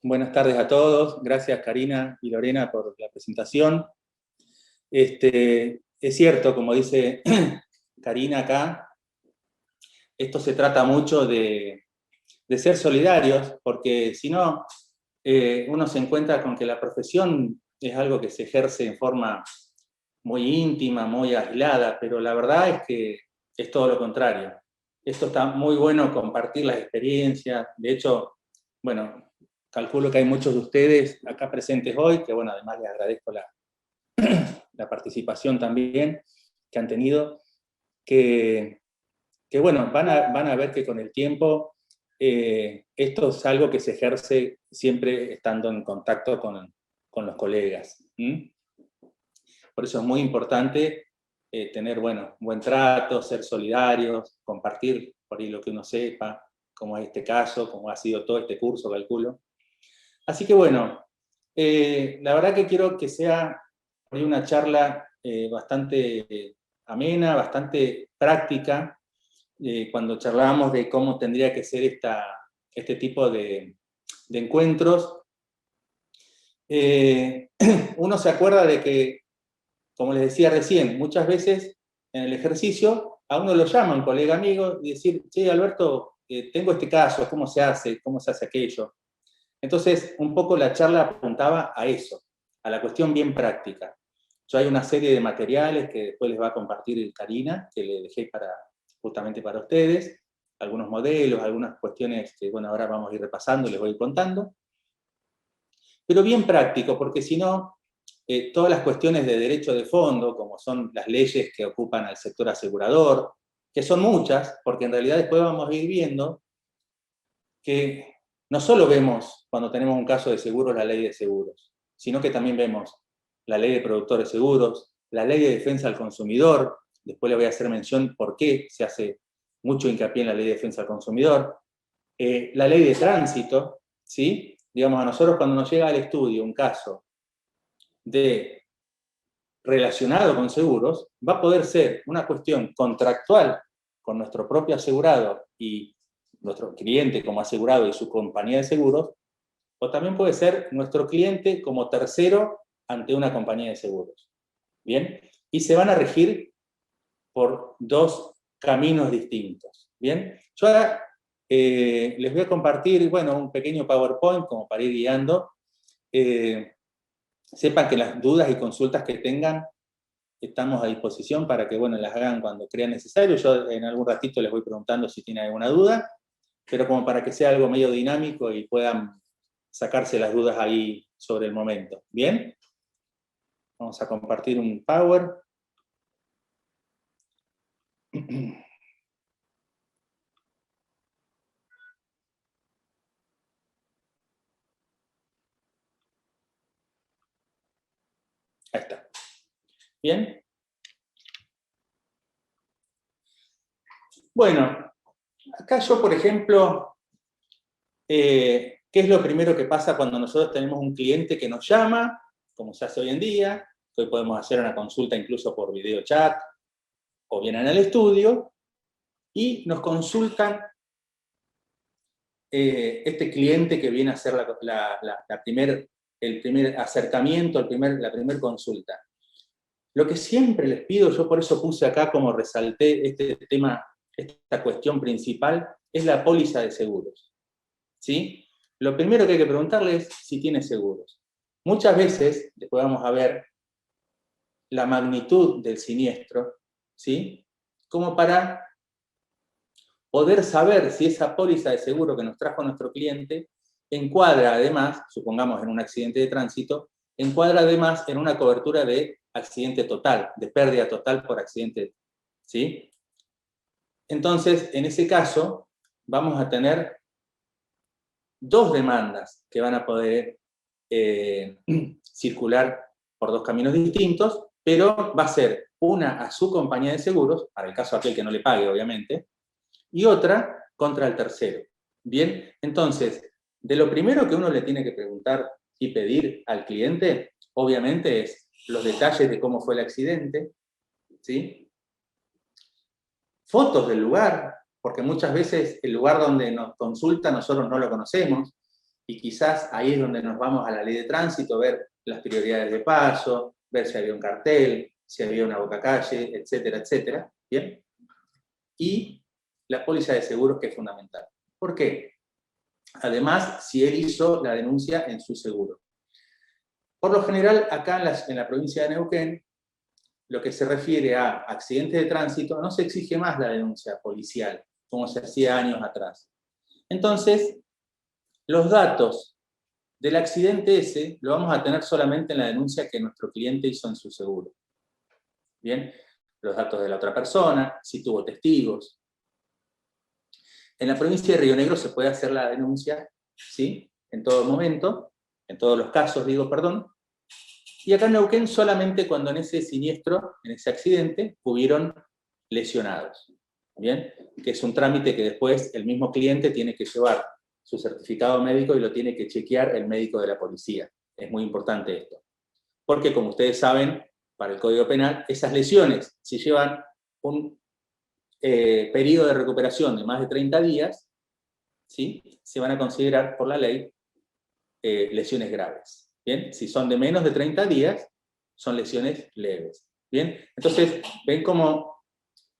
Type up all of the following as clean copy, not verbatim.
Buenas tardes a todos. Gracias Karina y Lorena por la presentación. Es cierto, como dice Karina acá, esto se trata mucho de ser solidarios, porque si no, uno se encuentra con que la profesión es algo que se ejerce en forma muy íntima, muy aislada, pero la verdad es que es todo lo contrario. Esto está muy bueno compartir las experiencias. De hecho, bueno, calculo que hay muchos de ustedes acá presentes hoy, que bueno, además les agradezco la participación también que han tenido, que bueno, van a ver que con el tiempo esto es algo que se ejerce siempre estando en contacto con los colegas. Por eso es muy importante tener, bueno, buen trato, ser solidarios, compartir por ahí lo que uno sepa, como es este caso, como ha sido todo este curso, calculo. Así que bueno, la verdad que quiero que sea por ahí una charla bastante amena, bastante práctica, cuando charlábamos de cómo tendría que ser este tipo de encuentros. Uno se acuerda de que, como les decía recién, muchas veces en el ejercicio a uno lo llama un colega amigo y decir, che, Alberto, tengo este caso, ¿cómo se hace aquello? Entonces, un poco la charla apuntaba a eso, a la cuestión bien práctica. Yo hay una serie de materiales que después les va a compartir Karina, que le dejé justamente para ustedes, algunos modelos, algunas cuestiones que, bueno, ahora vamos a ir repasando y les voy a ir contando. Pero bien práctico, porque si no, todas las cuestiones de derecho de fondo, como son las leyes que ocupan al sector asegurador, que son muchas, porque en realidad después vamos a ir viendo que no solo vemos cuando tenemos un caso de seguros la ley de seguros, sino que también vemos la ley de productores seguros, la ley de defensa al consumidor, después le voy a hacer mención por qué se hace mucho hincapié en la ley de defensa al consumidor, la ley de tránsito, ¿sí? Digamos, a nosotros cuando nos llega al estudio un caso relacionado con seguros, va a poder ser una cuestión contractual con nuestro propio asegurado y nuestro cliente como asegurado y su compañía de seguros, o también puede ser nuestro cliente como tercero ante una compañía de seguros. ¿Bien? Y se van a regir por dos caminos distintos. ¿Bien? Yo ahora les voy a compartir, bueno, un pequeño PowerPoint como para ir guiando. Sepan que las dudas y consultas que tengan estamos a disposición para que, bueno, las hagan cuando crean necesario. Yo en algún ratito les voy preguntando si tienen alguna duda, pero como para que sea algo medio dinámico y puedan sacarse las dudas ahí sobre el momento. ¿Bien? Vamos a compartir un Power. Ahí está. ¿Bien? Bueno, acá yo, por ejemplo, ¿qué es lo primero que pasa cuando nosotros tenemos un cliente que nos llama, como se hace hoy en día? Hoy podemos hacer una consulta incluso por video chat, o vienen al estudio, y nos consultan este cliente que viene a hacer el primer acercamiento, la primera consulta. Lo que siempre les pido, yo por eso puse acá como resalté este tema, esta cuestión principal, es la póliza de seguros. ¿Sí? Lo primero que hay que preguntarle es si tiene seguros. Muchas veces, después vamos a ver la magnitud del siniestro, ¿sí? Como para poder saber si esa póliza de seguro que nos trajo nuestro cliente encuadra además, supongamos en un accidente de tránsito, encuadra además en una cobertura de accidente total, de pérdida total por accidente, ¿sí? Entonces, en ese caso, vamos a tener dos demandas que van a poder circular por dos caminos distintos, pero va a ser una a su compañía de seguros, para el caso aquel que no le pague, obviamente, y otra contra el tercero. Bien, entonces, de lo primero que uno le tiene que preguntar y pedir al cliente, obviamente, es los detalles de cómo fue el accidente, ¿sí? Fotos del lugar, porque muchas veces el lugar donde nos consulta nosotros no lo conocemos, y quizás ahí es donde nos vamos a la ley de tránsito, ver las prioridades de paso, ver si había un cartel, si había una bocacalle, etcétera, etcétera, ¿bien? Y la póliza de seguros, que es fundamental. ¿Por qué? Además, si él hizo la denuncia en su seguro. Por lo general, acá en la provincia de Neuquén, lo que se refiere a accidentes de tránsito, no se exige más la denuncia policial, como se hacía años atrás. Entonces, los datos del accidente ese lo vamos a tener solamente en la denuncia que nuestro cliente hizo en su seguro. Bien, los datos de la otra persona, si tuvo testigos. En la provincia de Río Negro se puede hacer la denuncia, ¿sí? En todo momento, en todos los casos, digo, perdón. Y acá en Neuquén solamente cuando en ese siniestro, en ese accidente, hubieron lesionados. ¿Bien? Que es un trámite que después el mismo cliente tiene que llevar su certificado médico y lo tiene que chequear el médico de la policía. Es muy importante esto. Porque, como ustedes saben, para el Código Penal, esas lesiones, si llevan un periodo de recuperación de más de 30 días, ¿sí? Se van a considerar por la ley lesiones graves. ¿Bien? Si son de menos de 30 días, son lesiones leves. ¿Bien? Entonces, ven cómo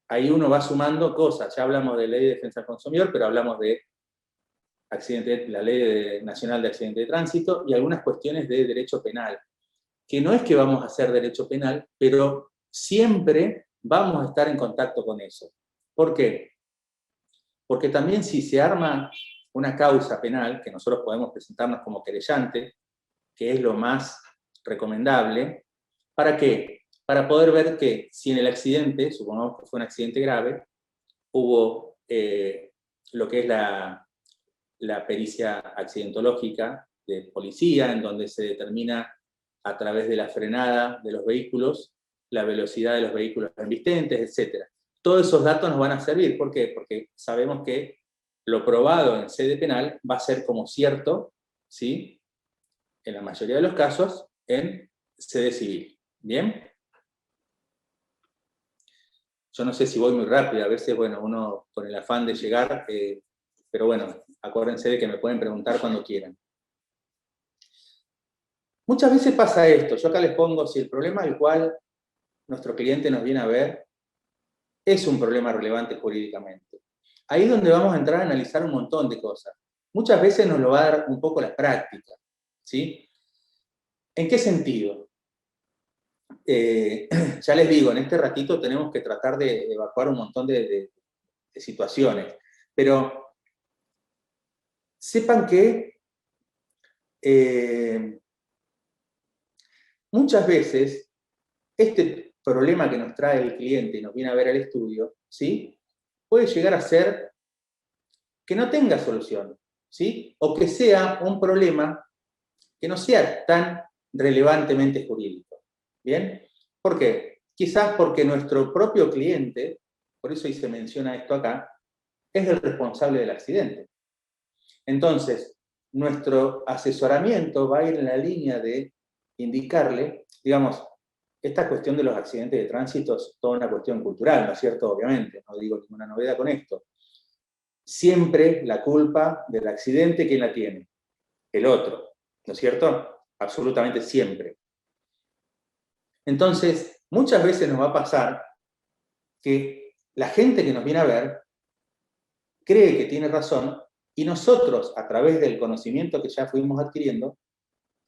ahí uno va sumando cosas. Ya hablamos de ley de defensa del consumidor, pero hablamos de la ley nacional de accidente de tránsito y algunas cuestiones de derecho penal. Que no es que vamos a hacer derecho penal, pero siempre vamos a estar en contacto con eso. ¿Por qué? Porque también si se arma una causa penal, que nosotros podemos presentarnos como querellante, que es lo más recomendable, ¿para qué? Para poder ver que si en el accidente, supongamos que fue un accidente grave, hubo lo que es la pericia accidentológica de policía, en donde se determina a través de la frenada de los vehículos, la velocidad de los vehículos embistentes, etc. Todos esos datos nos van a servir. ¿Por qué? Porque sabemos que lo probado en sede penal va a ser como cierto, ¿sí? En la mayoría de los casos, en sede civil. ¿Bien? Yo no sé si voy muy rápido, a veces, bueno, uno con el afán de llegar, pero bueno, acuérdense de que me pueden preguntar cuando quieran. Muchas veces pasa esto, yo acá les pongo, si el problema al cual nuestro cliente nos viene a ver es un problema relevante jurídicamente. Ahí es donde vamos a entrar a analizar un montón de cosas. Muchas veces nos lo va a dar un poco la práctica, ¿sí? ¿En qué sentido? Ya les digo, en este ratito tenemos que tratar de evacuar un montón de situaciones, pero sepan que muchas veces este problema que nos trae el cliente y nos viene a ver al estudio, ¿sí? Puede llegar a ser que no tenga solución, ¿sí? O que sea un problema que no sea tan relevantemente jurídico. ¿Bien? ¿Por qué? Quizás porque nuestro propio cliente, por eso ahí se menciona esto acá, es el responsable del accidente. Entonces, nuestro asesoramiento va a ir en la línea de indicarle, digamos, esta cuestión de los accidentes de tránsito es toda una cuestión cultural, ¿no es cierto? Obviamente, no digo ninguna novedad con esto. Siempre la culpa del accidente, ¿quién la tiene? El otro, ¿no es cierto? Absolutamente siempre. Entonces, muchas veces nos va a pasar que la gente que nos viene a ver cree que tiene razón y nosotros, a través del conocimiento que ya fuimos adquiriendo,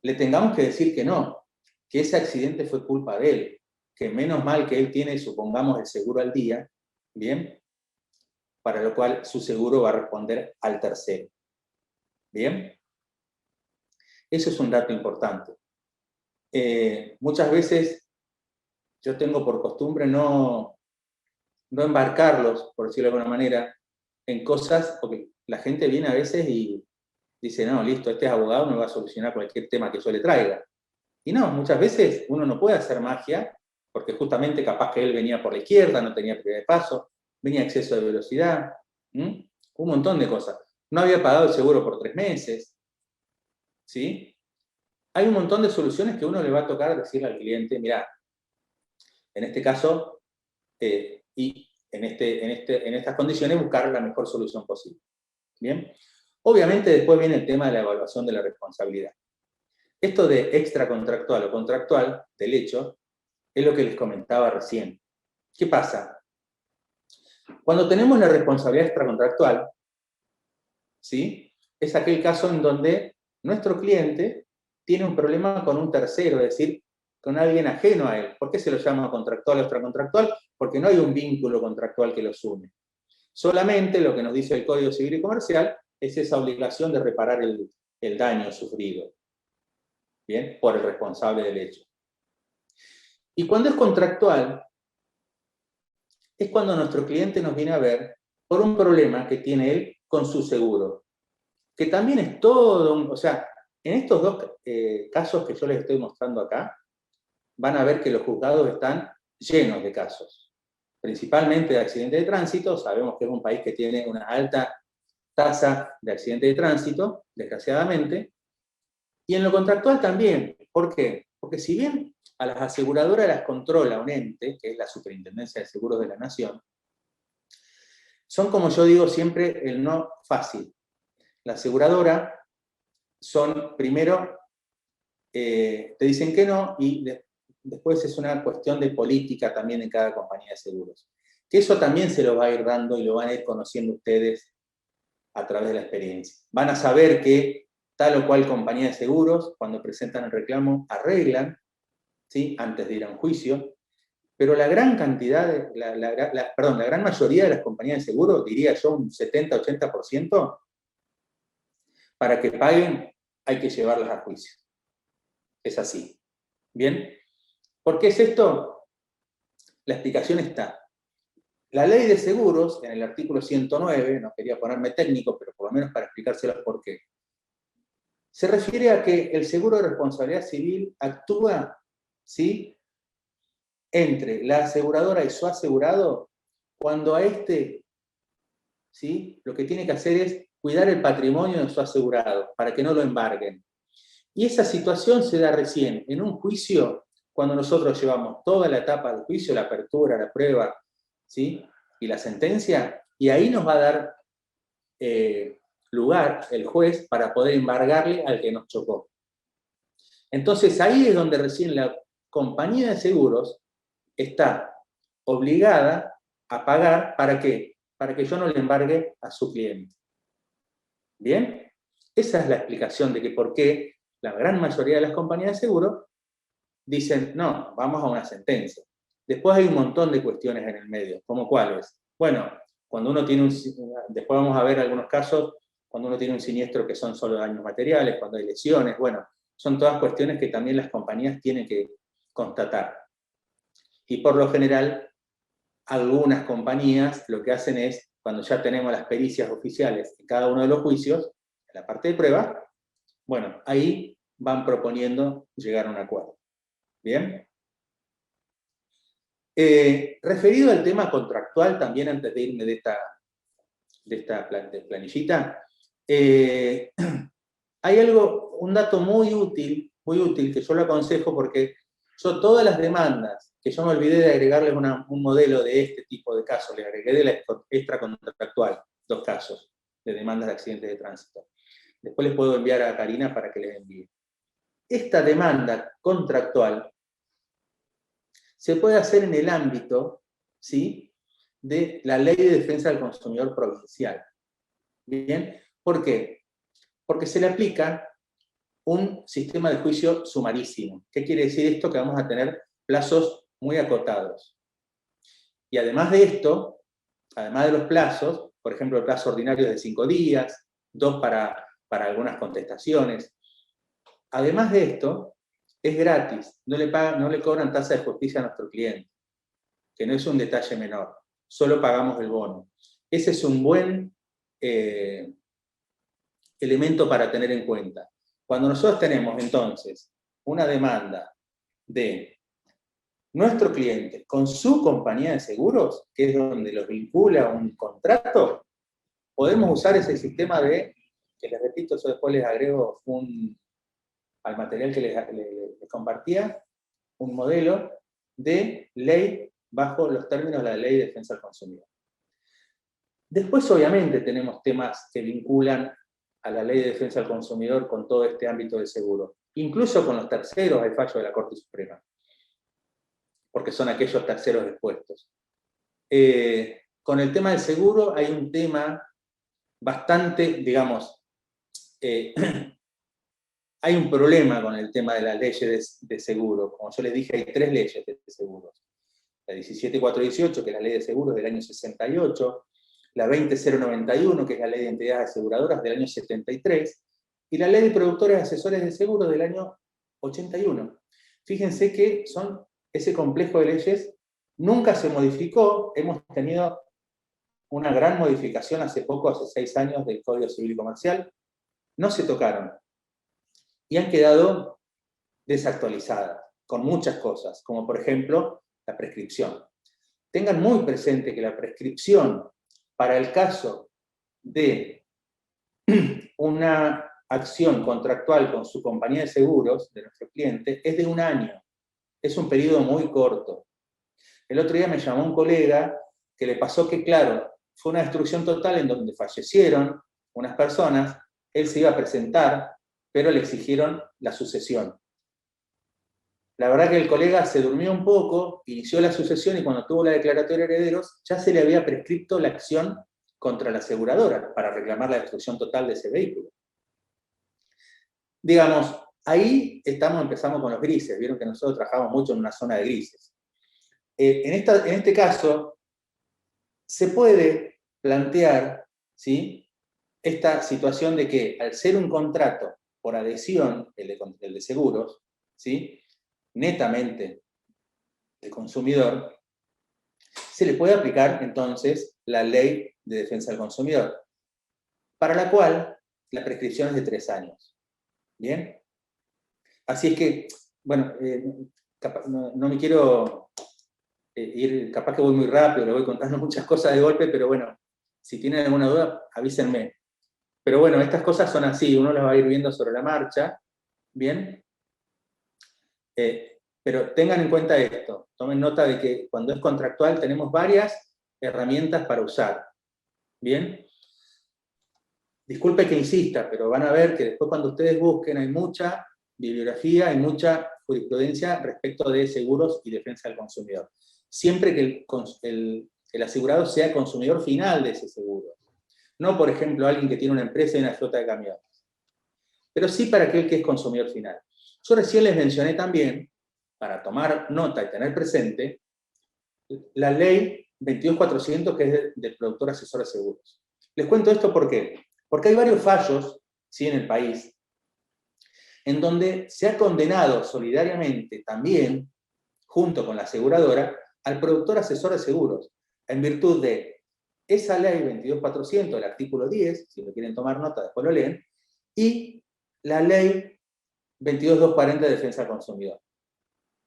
le tengamos que decir que no, que ese accidente fue culpa de él, que menos mal que él tiene, supongamos, el seguro al día, ¿bien? Para lo cual su seguro va a responder al tercero. ¿Bien? Eso es un dato importante. Muchas veces yo tengo por costumbre no embarcarlos, por decirlo de alguna manera, en cosas, porque la gente viene a veces y dice, no, listo, este abogado me va a solucionar cualquier tema que yo le traiga. Y no, muchas veces uno no puede hacer magia, porque justamente capaz que él venía por la izquierda, no tenía prioridad de paso, venía a exceso de velocidad, un montón de cosas. No había pagado el seguro por 3 meses, ¿sí? Hay un montón de soluciones que uno le va a tocar decirle al cliente, mira, en este caso, y en estas condiciones buscar la mejor solución posible. ¿Bien? Obviamente después viene el tema de la evaluación de la responsabilidad. Esto de extracontractual o contractual del hecho es lo que les comentaba recién. ¿Qué pasa? Cuando tenemos la responsabilidad extracontractual, ¿sí? Es aquel caso en donde nuestro cliente tiene un problema con un tercero, es decir, con alguien ajeno a él. ¿Por qué se lo llama contractual o extracontractual? Porque no hay un vínculo contractual que los une. Solamente lo que nos dice el Código Civil y Comercial es esa obligación de reparar el daño sufrido, ¿bien? Por el responsable del hecho. Y cuando es contractual, es cuando nuestro cliente nos viene a ver por un problema que tiene él con su seguro, que también es todo, o sea, en estos dos casos que yo les estoy mostrando acá, van a ver que los juzgados están llenos de casos, principalmente de accidentes de tránsito. Sabemos que es un país que tiene una alta tasa de accidentes de tránsito, desgraciadamente, y en lo contractual también. ¿Por qué? Porque si bien a las aseguradoras las controla un ente, que es la Superintendencia de Seguros de la Nación, son, como yo digo siempre, el no fácil. La aseguradora son, primero, te dicen que no, y después es una cuestión de política también en cada compañía de seguros. Que eso también se lo va a ir dando y lo van a ir conociendo ustedes a través de la experiencia. Van a saber que tal o cual compañía de seguros, cuando presentan el reclamo, arreglan, ¿sí? Antes de ir a un juicio, pero la gran cantidad, la gran mayoría de las compañías de seguros, diría yo un 70-80%, para que paguen hay que llevarlas a juicio. Es así. ¿Bien? ¿Por qué es esto? La explicación está. La ley de seguros, en el artículo 109, no quería ponerme técnico, pero por lo menos para explicárselos por qué, se refiere a que el seguro de responsabilidad civil actúa, ¿sí?, entre la aseguradora y su asegurado cuando a este, ¿sí?, lo que tiene que hacer es cuidar el patrimonio de su asegurado para que no lo embarguen. Y esa situación se da recién en un juicio cuando nosotros llevamos toda la etapa del juicio, la apertura, la prueba, ¿sí?, y la sentencia, y ahí nos va a dar lugar el juez para poder embargarle al que nos chocó. Entonces ahí es donde recién la compañía de seguros está obligada a pagar, ¿para qué? Para que yo no le embargue a su cliente. ¿Bien? Esa es la explicación de que por qué la gran mayoría de las compañías de seguro dicen, no, vamos a una sentencia. Después hay un montón de cuestiones en el medio, ¿como cuáles? Bueno, cuando uno tiene después vamos a ver algunos casos, cuando uno tiene un siniestro que son solo daños materiales, cuando hay lesiones, bueno, son todas cuestiones que también las compañías tienen que constatar. Y por lo general, algunas compañías lo que hacen es, cuando ya tenemos las pericias oficiales en cada uno de los juicios, en la parte de prueba, bueno, ahí van proponiendo llegar a un acuerdo. ¿Bien? Referido al tema contractual, también antes de irme de esta planillita, hay un dato muy útil que yo lo aconsejo porque yo todas las demandas, que yo me olvidé de agregarles un modelo de este tipo de casos, le agregué de la extracontractual, 2 casos de demandas de accidentes de tránsito. Después les puedo enviar a Karina para que les envíe. Esta demanda contractual se puede hacer en el ámbito, ¿sí?, de la Ley de Defensa del Consumidor Provincial. ¿Bien? ¿Por qué? Porque se le aplica un sistema de juicio sumarísimo. ¿Qué quiere decir esto? Que vamos a tener plazos muy acotados. Y además de esto, además de los plazos, por ejemplo, el plazo ordinario es de 5 días, 2 para algunas contestaciones. Además de esto, es gratis, no le cobran tasa de justicia a nuestro cliente, que no es un detalle menor, solo pagamos el bono. Ese es un buen elemento para tener en cuenta. Cuando nosotros tenemos entonces una demanda de nuestro cliente con su compañía de seguros, que es donde los vincula un contrato, podemos usar ese sistema que les repito, yo después les agrego al material que les compartía, un modelo de ley bajo los términos de la Ley de Defensa del Consumidor. Después, obviamente, tenemos temas que vinculan a la Ley de Defensa del Consumidor con todo este ámbito de seguro. Incluso con los terceros hay fallo de la Corte Suprema, porque son aquellos terceros expuestos. Con el tema del seguro hay un tema bastante, digamos, hay un problema con el tema de las leyes de seguro. Como yo les dije, hay 3 leyes de seguros. La 17418, que es la ley de seguros del año 68, la 20091, que es la ley de entidades aseguradoras del año 73, y la ley de productores asesores de seguros del año 81. Fíjense que son ese complejo de leyes, nunca se modificó, hemos tenido una gran modificación hace poco, hace 6 años, del Código Civil y Comercial, no se tocaron, y han quedado desactualizadas, con muchas cosas, como por ejemplo, la prescripción. Tengan muy presente que la prescripción para el caso de una acción contractual con su compañía de seguros, de nuestro cliente, es de 1 año. Es un periodo muy corto. El otro día me llamó un colega que le pasó que, claro, fue una destrucción total en donde fallecieron unas personas, él se iba a presentar, pero le exigieron la sucesión. La verdad que el colega se durmió un poco, inició la sucesión y cuando tuvo la declaratoria de herederos, ya se le había prescripto la acción contra la aseguradora para reclamar la destrucción total de ese vehículo. Digamos, ahí empezamos con los grises. Vieron que nosotros trabajamos mucho en una zona de grises. En este caso, se puede plantear, ¿sí?, esta situación de que al ser un contrato por adhesión, el de seguros, ¿sí?, netamente de consumidor, se le puede aplicar entonces la Ley de Defensa del Consumidor, para la cual la prescripción es de 3 años. ¿Bien? Así es que, bueno, no me quiero ir, capaz que voy muy rápido, le voy contando muchas cosas de golpe, pero bueno, si tienen alguna duda, avísenme. Pero bueno, estas cosas son así, uno las va a ir viendo sobre la marcha, ¿bien? Pero tengan en cuenta esto, tomen nota de que cuando es contractual tenemos varias herramientas para usar, ¿bien? Disculpe que insista, pero van a ver que después cuando ustedes busquen hay mucha bibliografía, hay mucha jurisprudencia respecto de seguros y defensa del consumidor. Siempre que el asegurado sea consumidor final de ese seguro. No, por ejemplo, alguien que tiene una empresa y una flota de camiones. Pero sí para aquel que es consumidor final. Yo recién les mencioné también, para tomar nota y tener presente, la ley 22400, que es del productor asesor de seguros. Les cuento esto ¿por qué? Porque hay varios fallos, ¿sí?, en el país, en donde se ha condenado solidariamente también, junto con la aseguradora, al productor asesor de seguros, en virtud de esa ley 22400, el artículo 10, si lo quieren tomar nota, después lo leen, y la ley 22240 de defensa del consumidor.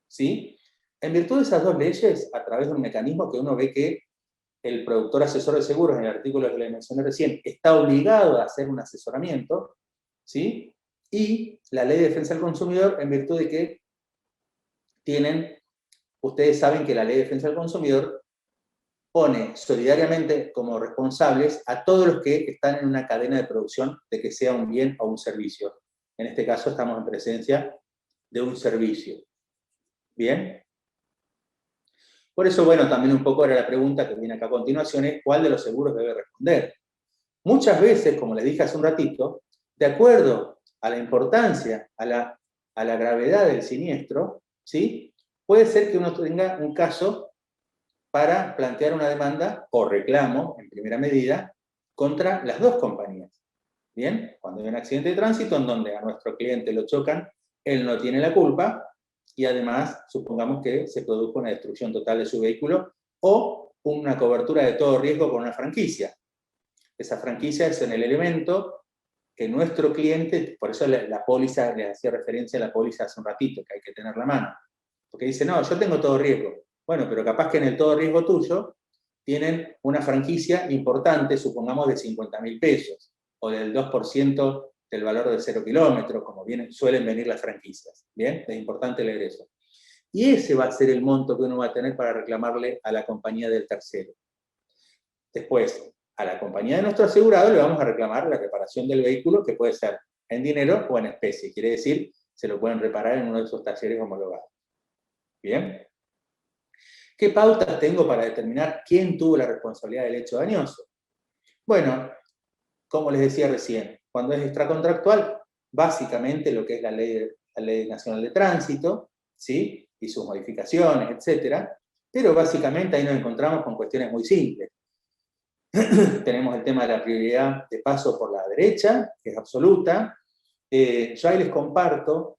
¿Sí? En virtud de esas 2 leyes, a través de un mecanismo que uno ve que el productor asesor de seguros, en el artículo que le mencioné recién, está obligado a hacer un asesoramiento, ¿sí?, y la ley de defensa del consumidor, en virtud de que ustedes saben que la ley de defensa del consumidor pone solidariamente como responsables a todos los que están en una cadena de producción de que sea un bien o un servicio. En este caso estamos en presencia de un servicio. ¿Bien? Por eso, bueno, también un poco era la pregunta que viene acá a continuación, es ¿cuál de los seguros debe responder? Muchas veces, como les dije hace un ratito, de acuerdo a la importancia, a la gravedad del siniestro, ¿sí?, puede ser que uno tenga un caso para plantear una demanda o reclamo, en primera medida, contra las 2 compañías. ¿Bien? Cuando hay un accidente de tránsito en donde a nuestro cliente lo chocan, él no tiene la culpa, y además, supongamos que se produjo una destrucción total de su vehículo, o una cobertura de todo riesgo con una franquicia. Esa franquicia es en el elemento que nuestro cliente, por eso la póliza, les hacía referencia a la póliza hace un ratito, que hay que tenerla a mano. Porque dice, no, yo tengo todo riesgo. Bueno, pero capaz que en el todo riesgo tuyo tienen una franquicia importante, supongamos de 50.000 pesos, o del 2% del valor de 0 kilómetros, como suelen venir las franquicias. ¿Bien? Es importante leer eso. Y ese va a ser el monto que uno va a tener para reclamarle a la compañía del tercero. Después, a la compañía de nuestro asegurado le vamos a reclamar la reparación del vehículo, que puede ser en dinero o en especie. Quiere decir, se lo pueden reparar en uno de esos talleres homologados. ¿Bien? ¿Qué pautas tengo para determinar quién tuvo la responsabilidad del hecho dañoso? Bueno, como les decía recién, cuando es extracontractual, básicamente lo que es la Ley Nacional de Tránsito, ¿sí? Y sus modificaciones, etc. Pero básicamente ahí nos encontramos con cuestiones muy simples. Tenemos el tema de la prioridad de paso por la derecha, que es absoluta. Yo ahí les comparto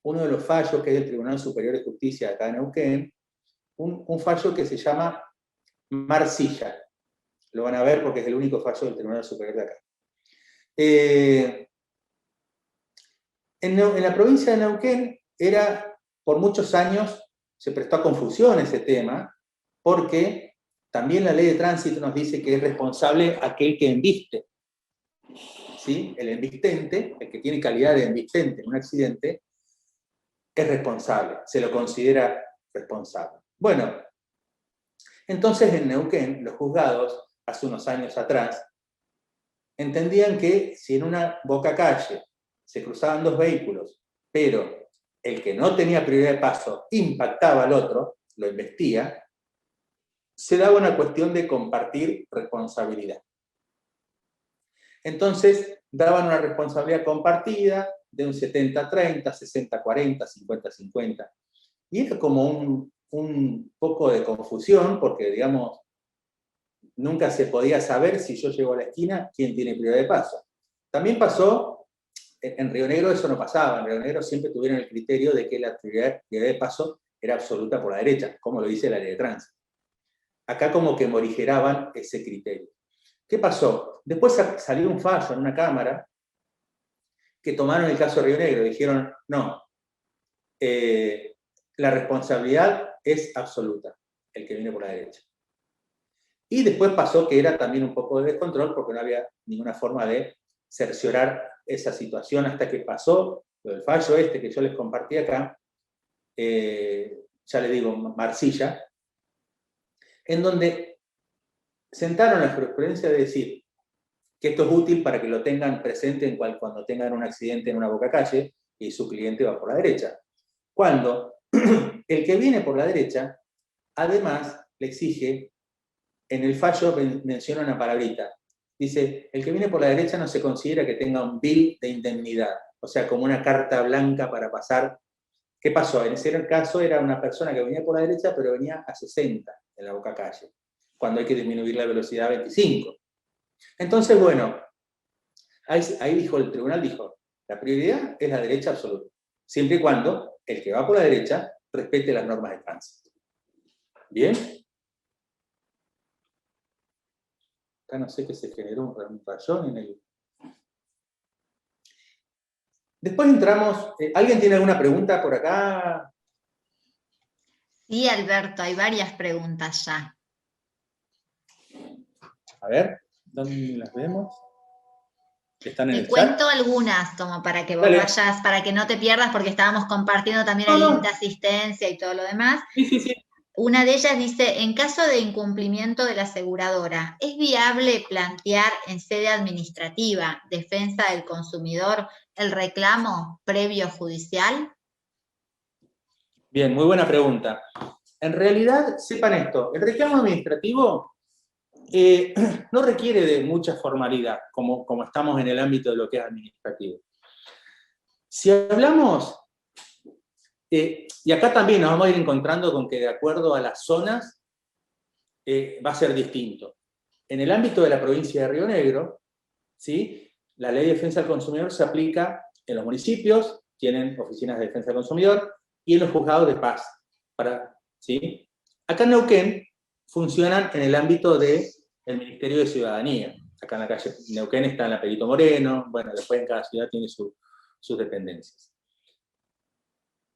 uno de los fallos que es del Tribunal Superior de Justicia de acá en Neuquén, un fallo que se llama Marsilla. Lo van a ver porque es el único fallo del Tribunal Superior de acá. En la provincia de Neuquén por muchos años, se prestó a confusión ese tema, porque también la ley de tránsito nos dice que es responsable aquel que embiste. ¿Sí? El embistente, el que tiene calidad de embistente en un accidente, es responsable, se lo considera responsable. Bueno, entonces en Neuquén, los juzgados, hace unos años atrás, entendían que si en una bocacalle se cruzaban dos vehículos, pero el que no tenía prioridad de paso impactaba al otro, lo embestía, se daba una cuestión de compartir responsabilidad. Entonces, daban una responsabilidad compartida de un 70-30, 60-40, 50-50. Y era como un poco de confusión, porque, digamos, nunca se podía saber si yo llego a la esquina, quién tiene prioridad de paso. También pasó, en Río Negro eso no pasaba, en Río Negro siempre tuvieron el criterio de que la prioridad de paso era absoluta por la derecha, como lo dice la ley de tránsito. Acá como que morigeraban ese criterio. ¿Qué pasó? Después salió un fallo en una cámara que tomaron el caso de Río Negro y dijeron, no, la responsabilidad es absoluta, el que viene por la derecha. Y después pasó que era también un poco de descontrol porque no había ninguna forma de cerciorar esa situación hasta que pasó el fallo este que yo les compartí acá, ya les digo, Marsilla, en donde sentaron la jurisprudencia de decir que esto es útil para que lo tengan presente cuando tengan un accidente en una bocacalle y su cliente va por la derecha. Cuando el que viene por la derecha, además, le exige, en el fallo menciona una palabrita, dice, el que viene por la derecha no se considera que tenga un bill de indemnidad, o sea, como una carta blanca para pasar. ¿Qué pasó? En ese caso era una persona que venía por la derecha, pero venía a 60 en la bocacalle, cuando hay que disminuir la velocidad a 25. Entonces, bueno, ahí dijo, el tribunal dijo, la prioridad es la derecha absoluta, siempre y cuando el que va por la derecha respete las normas de tránsito. ¿Bien? Acá no sé que se generó un rayón en el... Después entramos... ¿Alguien tiene alguna pregunta por acá? Sí, Alberto, hay varias preguntas ya. A ver, ¿dónde las vemos? ¿Están en el Te cuento chat? algunas, como para que vos Dale. vayas, para que no te pierdas, porque estábamos compartiendo también el link de asistencia y todo lo demás. Sí. Una de ellas dice, en caso de incumplimiento de la aseguradora, ¿es viable plantear en sede administrativa, defensa del consumidor, el reclamo previo judicial? Bien, muy buena pregunta. En realidad, sepan esto, el reclamo administrativo no requiere de mucha formalidad, como estamos en el ámbito de lo que es administrativo. Si hablamos, y acá también nos vamos a ir encontrando con que de acuerdo a las zonas va a ser distinto. En el ámbito de la provincia de Río Negro, ¿sí? La ley de defensa del consumidor se aplica en los municipios, tienen oficinas de defensa del consumidor, y en los juzgados de paz. ¿Sí? Acá en Neuquén funcionan en el ámbito del Ministerio de Ciudadanía. Acá en la calle Neuquén está en la Perito Moreno, bueno, después en cada ciudad tiene sus dependencias.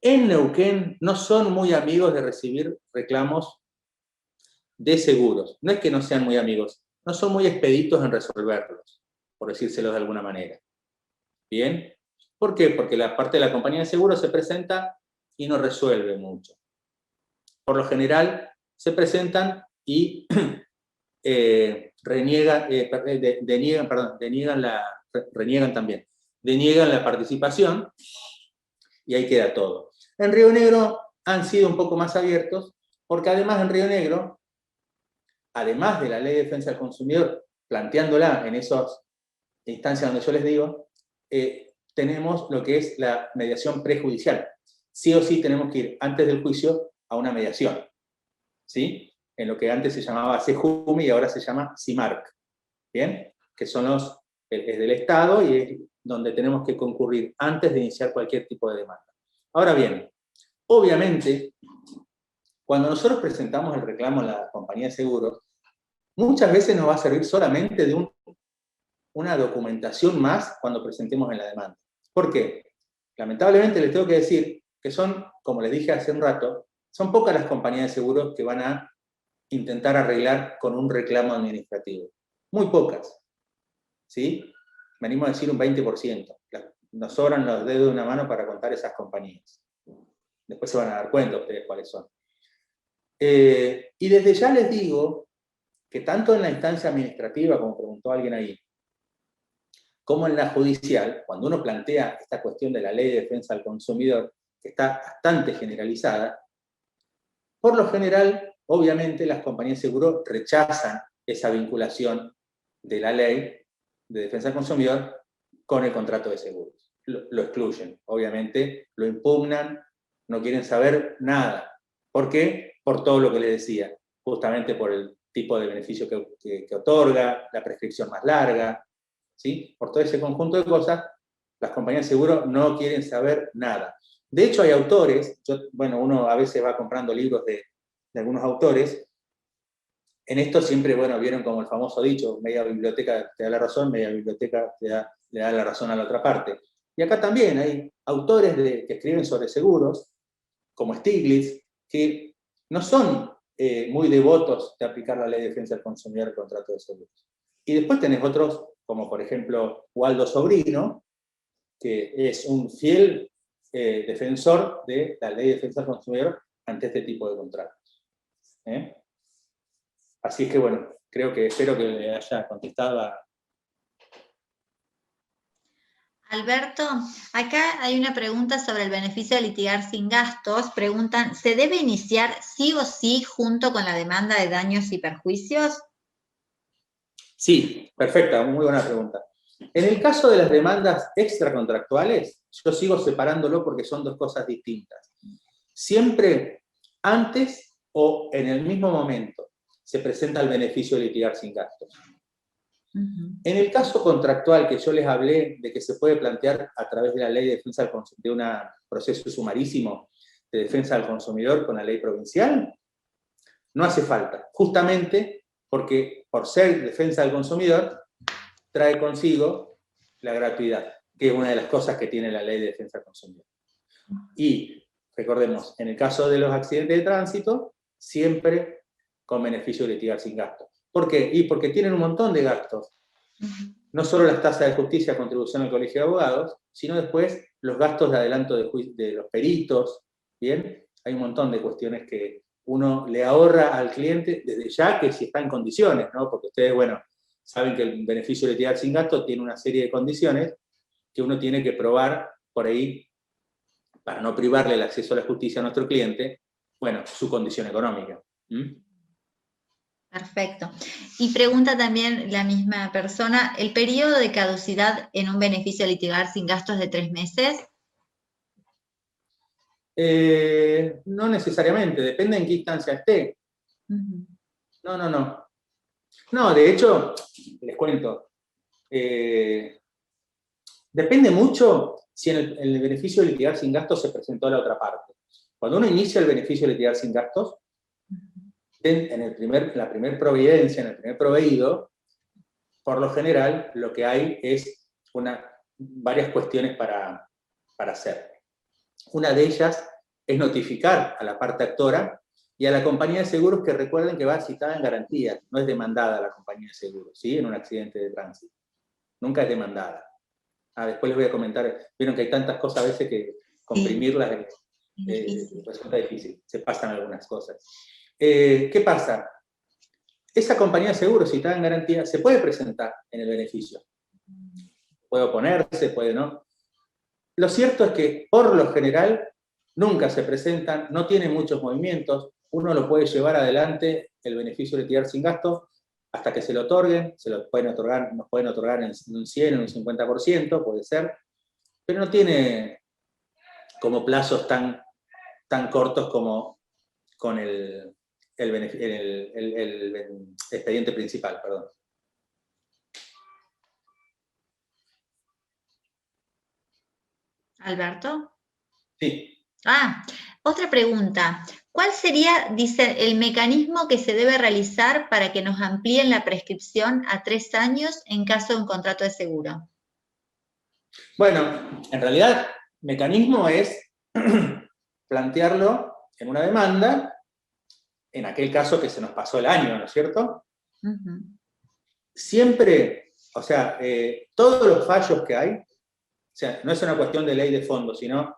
En Neuquén no son muy amigos de recibir reclamos de seguros. No es que no sean muy amigos, no son muy expeditos en resolverlos, por decírselos de alguna manera. ¿Bien? ¿Por qué? Porque la parte de la compañía de seguros se presenta y no resuelve mucho. Por lo general, se presentan y deniegan la participación, y ahí queda todo. En Río Negro han sido un poco más abiertos, porque además en Río Negro, además de la Ley de Defensa del Consumidor, planteándola en esas instancias donde yo les digo, tenemos lo que es la mediación prejudicial. Sí o sí tenemos que ir antes del juicio a una mediación, ¿sí? En lo que antes se llamaba CEJUMI y ahora se llama CIMARC, ¿bien? Que son es del Estado y es donde tenemos que concurrir antes de iniciar cualquier tipo de demanda. Ahora bien, obviamente, cuando nosotros presentamos el reclamo a la compañía de seguros, muchas veces nos va a servir solamente de una documentación más cuando presentemos en la demanda. ¿Por qué? Lamentablemente les tengo que decir que son, como les dije hace un rato, son pocas las compañías de seguros que van a intentar arreglar con un reclamo administrativo. Muy pocas. ¿Sí? Me animo a decir un 20%. Nos sobran los dedos de una mano para contar esas compañías. Después se van a dar cuenta ustedes cuáles son. Y desde ya les digo que tanto en la instancia administrativa, como preguntó alguien ahí, como en la judicial, cuando uno plantea esta cuestión de la Ley de Defensa del Consumidor, que está bastante generalizada, por lo general, obviamente, las compañías de seguro rechazan esa vinculación de la Ley de Defensa del Consumidor con el contrato de seguros. Lo excluyen, obviamente, lo impugnan, no quieren saber nada. ¿Por qué? Por todo lo que les decía, justamente por el tipo de beneficio que otorga, la prescripción más larga, ¿sí? Por todo ese conjunto de cosas, las compañías de seguro no quieren saber nada. De hecho, hay autores, uno a veces va comprando libros de algunos autores. En esto siempre, vieron como el famoso dicho, media biblioteca te da la razón, media biblioteca le da la razón a la otra parte. Y acá también hay autores que escriben sobre seguros, como Stiglitz, que no son muy devotos de aplicar la Ley de Defensa del Consumidor y el contrato de seguros. Y después tenés otros, como por ejemplo Waldo Sobrino, que es un fiel defensor de la Ley de Defensa del Consumidor ante este tipo de contratos. Así es que espero que le haya contestado a... Alberto, acá hay una pregunta sobre el beneficio de litigar sin gastos. Preguntan, ¿se debe iniciar sí o sí junto con la demanda de daños y perjuicios? Sí, perfecta, muy buena pregunta. En el caso de las demandas extracontractuales, yo sigo separándolo porque son dos cosas distintas. Siempre antes o en el mismo momento se presenta el beneficio de litigar sin gastos. En el caso contractual que yo les hablé de que se puede plantear a través de la Ley de Defensa del Consumidor, de un proceso sumarísimo de defensa del consumidor con la ley provincial, no hace falta, justamente porque por ser defensa del consumidor trae consigo la gratuidad, que es una de las cosas que tiene la Ley de Defensa del Consumidor. Y recordemos, en el caso de los accidentes de tránsito, siempre con beneficio de litigar sin gastos. ¿Por qué? Y porque tienen un montón de gastos. No solo las tasas de justicia, contribución al colegio de abogados, sino después los gastos de adelanto de los peritos, ¿bien? Hay un montón de cuestiones que uno le ahorra al cliente desde ya, que si está en condiciones, ¿no? Porque ustedes, saben que el beneficio de litigar sin gastos tiene una serie de condiciones que uno tiene que probar por ahí para no privarle el acceso a la justicia a nuestro cliente, su condición económica. Perfecto. Y pregunta también la misma persona, ¿el periodo de caducidad en un beneficio de litigar sin gastos de 3 meses? No necesariamente, depende en qué instancia esté. No. No, de hecho, les cuento, depende mucho si en el beneficio de litigar sin gastos se presentó la otra parte. Cuando uno inicia el beneficio de litigar sin gastos, en la primer providencia, en el primer proveído, por lo general, lo que hay es varias cuestiones para hacer. Una de ellas es notificar a la parte actora y a la compañía de seguros, que recuerden que va citada en garantía, no es demandada la compañía de seguros, ¿sí? En un accidente de tránsito. Nunca es demandada. Después les voy a comentar, vieron que hay tantas cosas a veces que comprimirlas resulta difícil, se pasan algunas cosas. ¿Qué pasa? esa compañía de seguros, si está en garantía, se puede presentar en el beneficio. Puede oponerse, puede no. Lo cierto es que, por lo general, nunca se presentan, no tienen muchos movimientos, uno lo puede llevar adelante, el beneficio de retirar sin gasto, hasta que se lo otorguen, se lo pueden otorgar, nos pueden otorgar en un 100, en un 50%, puede ser, pero no tiene como plazos tan cortos como con el expediente principal, perdón. Alberto. Sí. Otra pregunta. ¿Cuál sería, dice, el mecanismo que se debe realizar para que nos amplíen la prescripción a 3 años en caso de un contrato de seguro? Bueno, en realidad, mecanismo es plantearlo en una demanda, en aquel caso que se nos pasó el año, ¿no es cierto? Siempre, o sea, todos los fallos que hay, o sea, no es una cuestión de ley de fondo, sino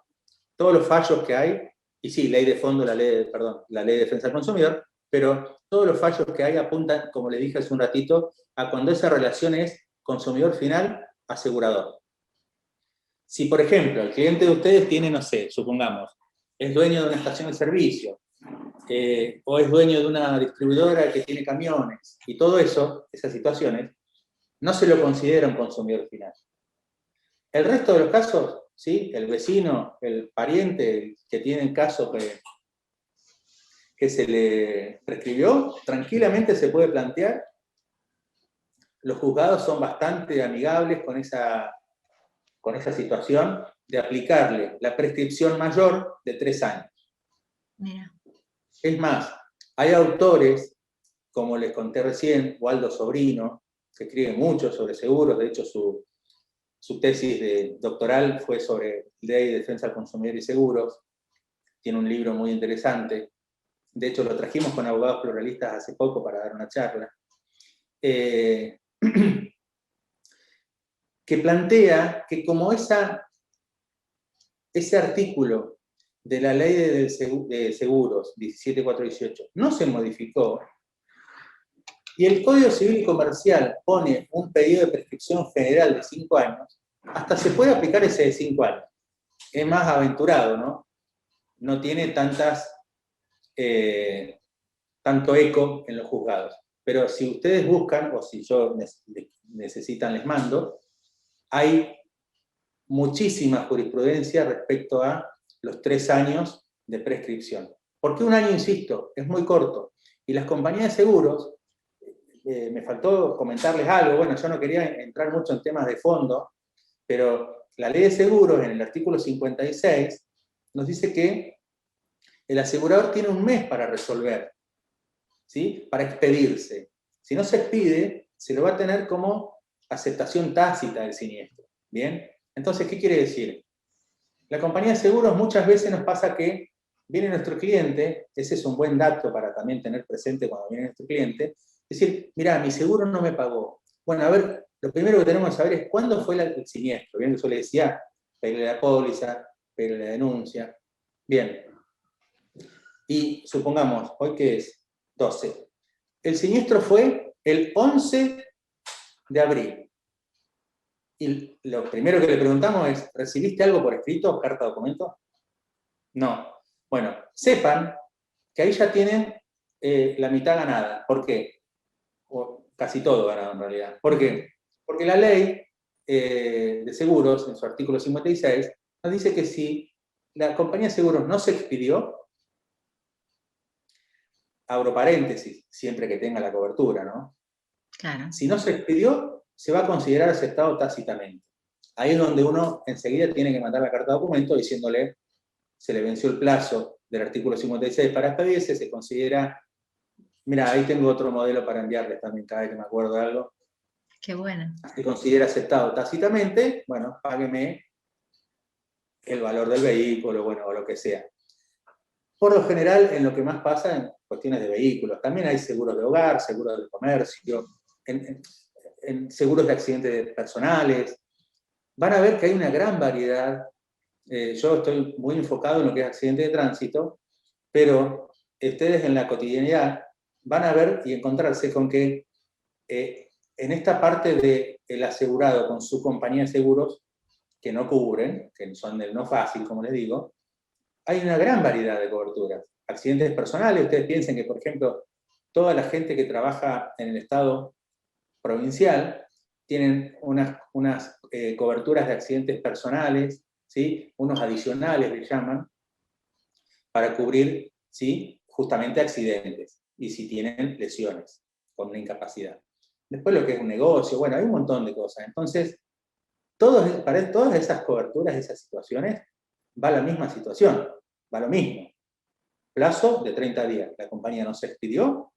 todos los fallos que hay, y sí, ley de fondo, la ley de defensa del consumidor, pero todos los fallos que hay apuntan, como le dije hace un ratito, a cuando esa relación es consumidor final-asegurador. Si, por ejemplo, el cliente de ustedes tiene, no sé, supongamos, es dueño de una estación de servicio, o es dueño de una distribuidora que tiene camiones, y todo eso, esas situaciones, no se lo considera un consumidor final. El resto de los casos, ¿sí? El vecino, el pariente que tiene el caso que se le prescribió, tranquilamente se puede plantear. Los juzgados son bastante amigables con esa situación de aplicarle la prescripción mayor de 3 años. Mira. Es más, hay autores, como les conté recién, Waldo Sobrino, que escribe mucho sobre seguros, de hecho su tesis doctoral fue sobre ley de defensa del consumidor y seguros, tiene un libro muy interesante, de hecho lo trajimos con abogados pluralistas hace poco para dar una charla, que plantea que como ese artículo de la ley de seguros 17418 no se modificó, y el Código Civil y Comercial pone un periodo de prescripción general de 5 años, hasta se puede aplicar ese de 5 años. Es más aventurado, ¿no? No tiene tanto eco en los juzgados. Pero si ustedes buscan, o si yo necesitan, les mando, hay muchísima jurisprudencia respecto a los 3 años de prescripción. ¿Por qué un año, insisto? Es muy corto. Y las compañías de seguros, me faltó comentarles algo, bueno, yo no quería entrar mucho en temas de fondo, pero la ley de seguros, en el artículo 56, nos dice que el asegurador tiene un mes para resolver, ¿sí? Para expedirse. Si no se expide, se lo va a tener como aceptación tácita del siniestro. ¿Bien? Entonces, ¿qué quiere decir? La compañía de seguros muchas veces nos pasa que viene nuestro cliente, ese es un buen dato para también tener presente cuando viene nuestro cliente, decir, mira, mi seguro no me pagó. Bueno, a ver, lo primero que tenemos que saber es cuándo fue el siniestro. Bien, yo le decía, pedirle la póliza, pedirle la denuncia. Bien. Y supongamos, ¿hoy qué es? 12. El siniestro fue el 11 de abril. Y lo primero que le preguntamos es, ¿recibiste algo por escrito, carta o documento? No. Bueno, sepan que ahí ya tienen la mitad ganada. ¿Por qué? O casi todo ganado en realidad. ¿Por qué? Porque la ley de seguros, en su artículo 56, nos dice que si la compañía de seguros no se expidió, abro paréntesis, siempre que tenga la cobertura, ¿no? Claro. Si no se expidió, se va a considerar aceptado tácitamente. Ahí es donde uno enseguida tiene que mandar la carta de documento diciéndole se le venció el plazo del artículo 56 para expedirse, se considera, mira, ahí tengo otro modelo para enviarles también cada vez que me acuerdo de algo. Qué bueno. Se considera aceptado tácitamente, bueno, págueme el valor del vehículo, bueno, o lo que sea. Por lo general, en lo que más pasa en cuestiones de vehículos, también hay seguros de hogar, seguros de comercio, en seguros de accidentes personales. Van a ver que hay una gran variedad. Yo estoy muy enfocado en lo que es accidente de tránsito, pero ustedes en la cotidianidad van a ver y encontrarse con que en esta parte del asegurado con su compañía de seguros, que no cubren, que son del no fácil, como les digo, hay una gran variedad de coberturas. Accidentes personales, ustedes piensen que, por ejemplo, toda la gente que trabaja en el Estado provincial tienen unas coberturas de accidentes personales, ¿sí? Unos adicionales le llaman, para cubrir, ¿sí? Justamente accidentes, y si tienen lesiones con una incapacidad. Después lo que es un negocio, bueno, hay un montón de cosas. Entonces, para todas esas coberturas, esas situaciones, va la misma situación, va lo mismo. Plazo de 30 días. La compañía nos expidió,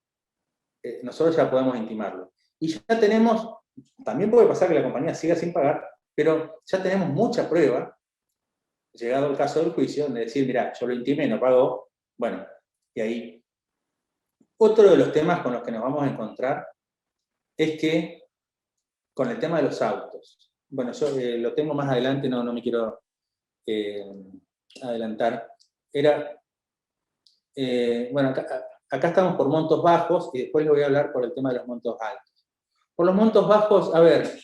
nosotros ya podemos intimarlo. Y ya tenemos, también puede pasar que la compañía siga sin pagar, pero ya tenemos mucha prueba, llegado el caso del juicio, de decir, mira, yo lo intimé, no pagó, bueno, y ahí. Otro de los temas con los que nos vamos a encontrar es que, con el tema de los autos, bueno, yo lo tengo más adelante, no me quiero adelantar, bueno, acá estamos por montos bajos, y después les voy a hablar por el tema de los montos altos. Por los montos bajos, a ver,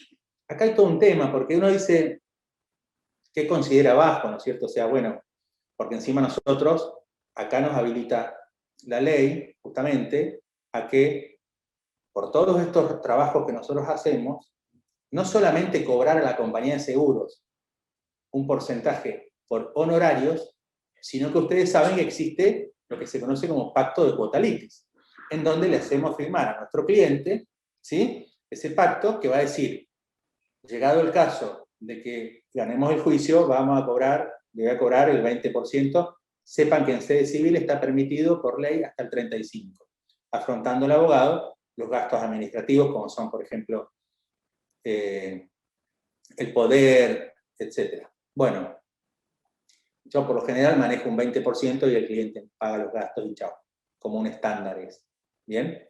acá hay todo un tema, porque uno dice, ¿qué considera bajo, no es cierto? O sea, bueno, porque encima nosotros, acá nos habilita la ley, justamente, a que por todos estos trabajos que nosotros hacemos, no solamente cobrar a la compañía de seguros un porcentaje por honorarios, sino que ustedes saben que existe lo que se conoce como pacto de cuota litis, en donde le hacemos firmar a nuestro cliente, ¿sí? Ese pacto que va a decir, llegado el caso de que ganemos el juicio, le voy a cobrar el 20%, sepan que en sede civil está permitido por ley hasta el 35%, afrontando al abogado los gastos administrativos, como son, por ejemplo, el poder, etc. Bueno, yo por lo general manejo un 20% y el cliente paga los gastos y chao, como un estándar es. ¿Bien?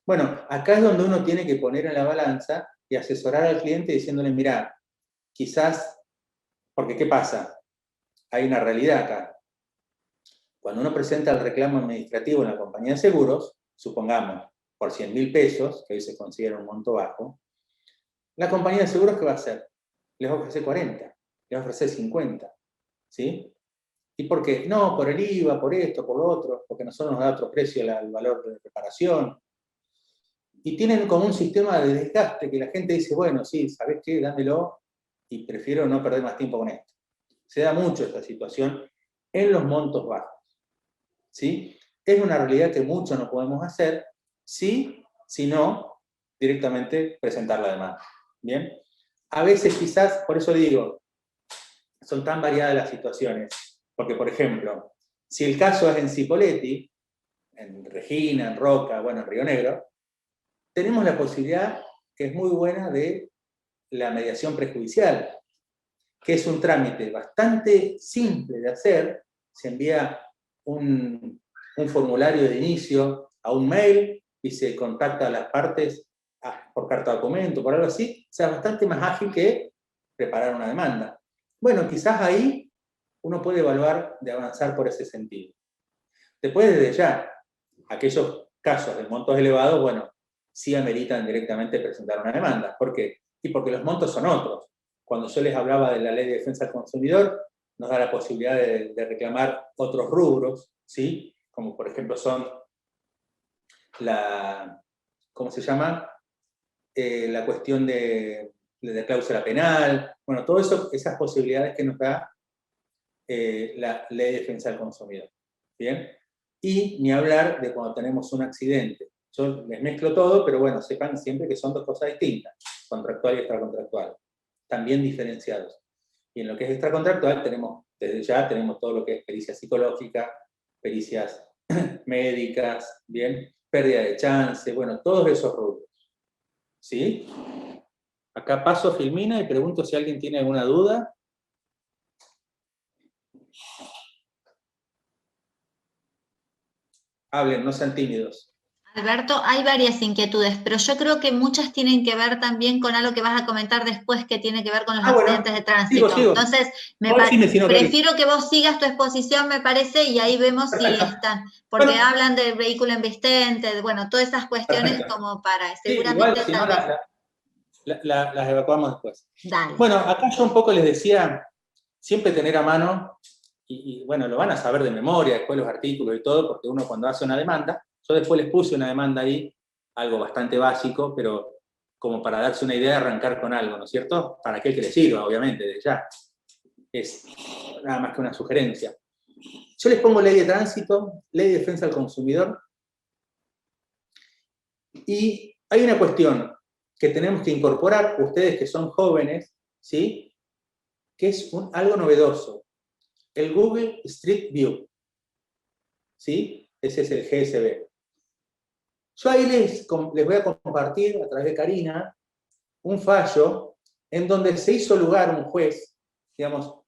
Bueno, acá es donde uno tiene que poner en la balanza y asesorar al cliente diciéndole, mira, quizás, porque ¿qué pasa? Hay una realidad acá. Cuando uno presenta el reclamo administrativo en la compañía de seguros, supongamos, por 100.000 pesos, que hoy se considera un monto bajo, la compañía de seguros, ¿qué va a hacer? Les va a ofrecer 40, les va a ofrecer 50, ¿sí? ¿Y por qué? No, por el IVA, por esto, por lo otro, porque nosotros nos da otro precio el valor de reparación. Y tienen como un sistema de desgaste que la gente dice, bueno, sí, ¿sabés qué? Dámelo y prefiero no perder más tiempo con esto. Se da mucho esta situación en los montos bajos, ¿sí? Es una realidad que mucho no podemos hacer, sí, si no, directamente presentar la demanda. ¿Bien? A veces quizás, por eso digo, son tan variadas las situaciones, porque por ejemplo, si el caso es en Cipolletti, en Regina, en Roca, bueno, en Río Negro, tenemos la posibilidad, que es muy buena, de la mediación prejudicial, que es un trámite bastante simple de hacer. Se envía un formulario de inicio a un mail y se contacta a las partes por carta documento, por algo así. O sea, bastante más ágil que preparar una demanda. Bueno, quizás ahí uno puede evaluar de avanzar por ese sentido. Después, desde ya, aquellos casos de montos elevados, bueno, sí ameritan directamente presentar una demanda. ¿Por qué? Y porque los montos son otros. Cuando yo les hablaba de la Ley de Defensa del Consumidor, nos da la posibilidad de reclamar otros rubros, ¿sí? Como por ejemplo son ¿cómo se llama? La cuestión de cláusula penal, bueno, todo eso, esas posibilidades que nos da la Ley de Defensa del Consumidor. ¿Bien? Y ni hablar de cuando tenemos un accidente. Yo les mezclo todo, pero bueno, sepan siempre que son dos cosas distintas, contractual y extracontractual, también diferenciados. Y en lo que es extracontractual desde ya tenemos todo lo que es pericia psicológica, pericias médicas, ¿bien? Pérdida de chance, bueno, todos esos rubros. ¿Sí? Acá paso Filmina y pregunto si alguien tiene alguna duda. Hablen, no sean tímidos. Alberto, hay varias inquietudes, pero yo creo que muchas tienen que ver también con algo que vas a comentar después, que tiene que ver con los accidentes Bueno, de tránsito. sigo. Entonces, No, decime, si no, Cari. prefiero que vos sigas tu exposición, me parece, y ahí vemos si Perfecto. están, porque Bueno, hablan del vehículo embestente, bueno, todas esas cuestiones perfecto. como para, Sí, igual, seguramente si no, tal vez, las evacuamos después. dale. Bueno, acá yo un poco les decía, siempre tener a mano, bueno, lo van a saber de memoria, después los artículos y todo, porque uno cuando hace una demanda, yo después les puse una demanda ahí, algo bastante básico, pero como para darse una idea de arrancar con algo, ¿no es cierto? Para aquel que le sirva, obviamente, desde ya. Es nada más que una sugerencia. Yo les pongo ley de tránsito, ley de defensa del consumidor, y hay una cuestión que tenemos que incorporar, ustedes que son jóvenes, ¿sí? Que es algo novedoso, el Google Street View, ¿sí? Ese es el GSB. Yo ahí les voy a compartir, a través de Karina, un fallo en donde se hizo lugar un juez, digamos,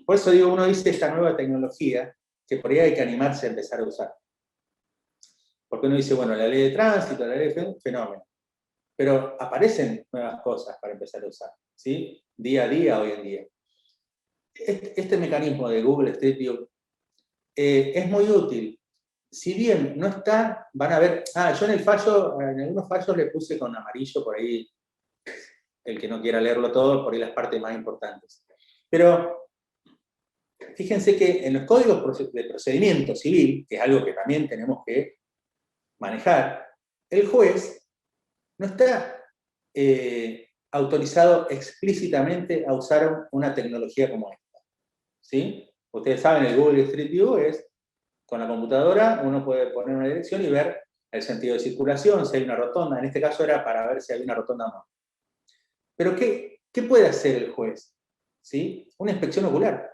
por eso digo, uno dice esta nueva tecnología, que por ahí hay que animarse a empezar a usar. Porque uno dice, bueno, la ley de tránsito, la ley de fenómeno, pero aparecen nuevas cosas para empezar a usar, ¿sí? Día a día, hoy en día. Este mecanismo de Google Street View es muy útil. Si bien no está, van a ver, yo en el fallo, en algunos fallos le puse con amarillo por ahí, el que no quiera leerlo todo, por ahí las partes más importantes. Pero fíjense que en los códigos de procedimiento civil, que es algo que también tenemos que manejar, el juez no está autorizado explícitamente a usar una tecnología como esta, ¿sí? Ustedes saben, el Google Street View es, con la computadora, uno puede poner una dirección y ver el sentido de circulación, si hay una rotonda. En este caso era para ver si había una rotonda o no. Pero ¿qué puede hacer el juez? ¿Sí? Una inspección ocular,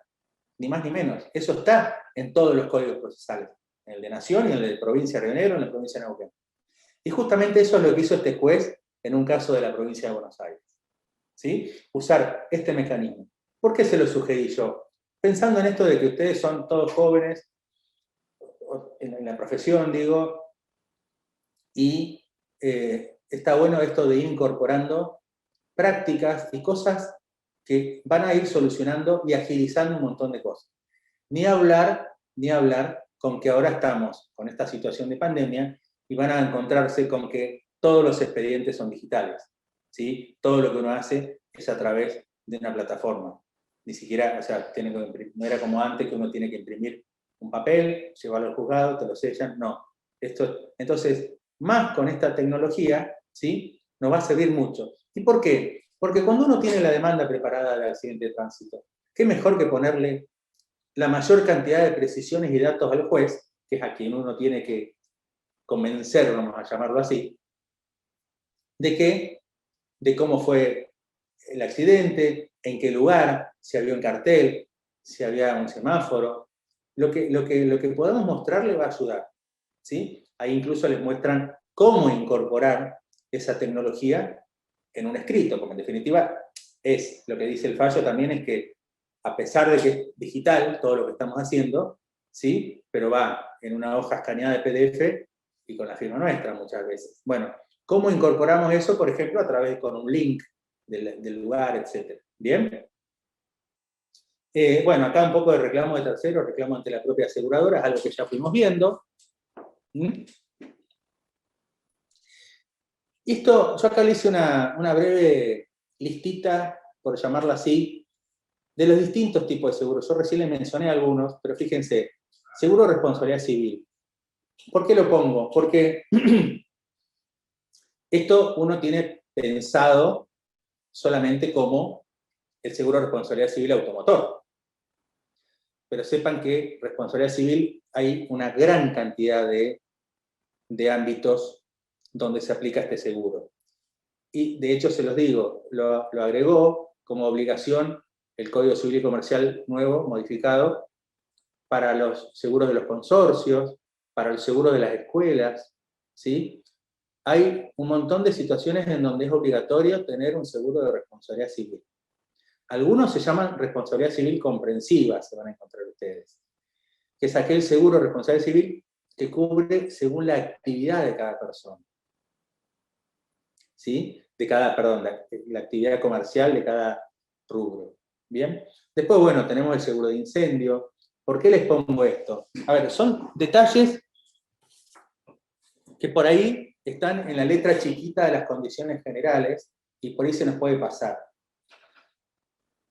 ni más ni menos. Eso está en todos los códigos procesales, en el de Nación y en el de Provincia de Río Negro, en la provincia de Neuquén. Y justamente eso es lo que hizo este juez en un caso de la provincia de Buenos Aires. ¿Sí? Usar este mecanismo. ¿Por qué se lo sugerí yo? Pensando en esto de que ustedes son todos jóvenes, en la profesión, digo, y está bueno esto de ir incorporando prácticas y cosas que van a ir solucionando y agilizando un montón de cosas. Ni hablar con que ahora estamos con esta situación de pandemia y van a encontrarse con que todos los expedientes son digitales, ¿sí? Todo lo que uno hace es a través de una plataforma. Ni siquiera, o sea, no era como antes que uno tiene que imprimir un papel, llevarlo al juzgado, te lo sellan, no. Entonces, más con esta tecnología, ¿sí? Nos va a servir mucho. ¿Y por qué? Porque cuando uno tiene la demanda preparada del accidente de tránsito, ¿qué mejor que ponerle la mayor cantidad de precisiones y datos al juez, que es a quien uno tiene que convencer, vamos a llamarlo así, de cómo fue el accidente, en qué lugar, si había un cartel, si había un semáforo? Lo que podamos mostrarle va a ayudar, ¿sí? Ahí incluso les muestran cómo incorporar esa tecnología en un escrito, porque en definitiva es lo que dice el fallo también, es que a pesar de que es digital todo lo que estamos haciendo, ¿sí? Pero va en una hoja escaneada de PDF y con la firma nuestra muchas veces. Bueno, ¿cómo incorporamos eso, por ejemplo, a través con un link del lugar, etcétera? ¿Bien? Bueno, acá un poco de reclamo de terceros, reclamo ante la propia aseguradora, es algo que ya fuimos viendo. Esto, yo acá le hice una breve listita, por llamarla así, de los distintos tipos de seguros. Yo recién les mencioné algunos, pero fíjense, seguro de responsabilidad civil. ¿Por qué lo pongo? Porque esto uno tiene pensado solamente como el seguro de responsabilidad civil automotor. Pero sepan que responsabilidad civil hay una gran cantidad de ámbitos donde se aplica este seguro. Y de hecho, se los digo, lo agregó como obligación el Código Civil y Comercial nuevo, modificado, para los seguros de los consorcios, para el seguro de las escuelas, ¿sí? Hay un montón de situaciones en donde es obligatorio tener un seguro de responsabilidad civil. Algunos se llaman responsabilidad civil comprensiva, se van a encontrar ustedes, que es aquel seguro de responsabilidad civil que cubre según la actividad de cada persona. ¿Sí? Perdón, la actividad comercial de cada rubro. ¿Bien? Después, bueno, tenemos el seguro de incendio. ¿Por qué les pongo esto? A ver, son detalles que por ahí están en la letra chiquita de las condiciones generales y por ahí se nos puede pasar.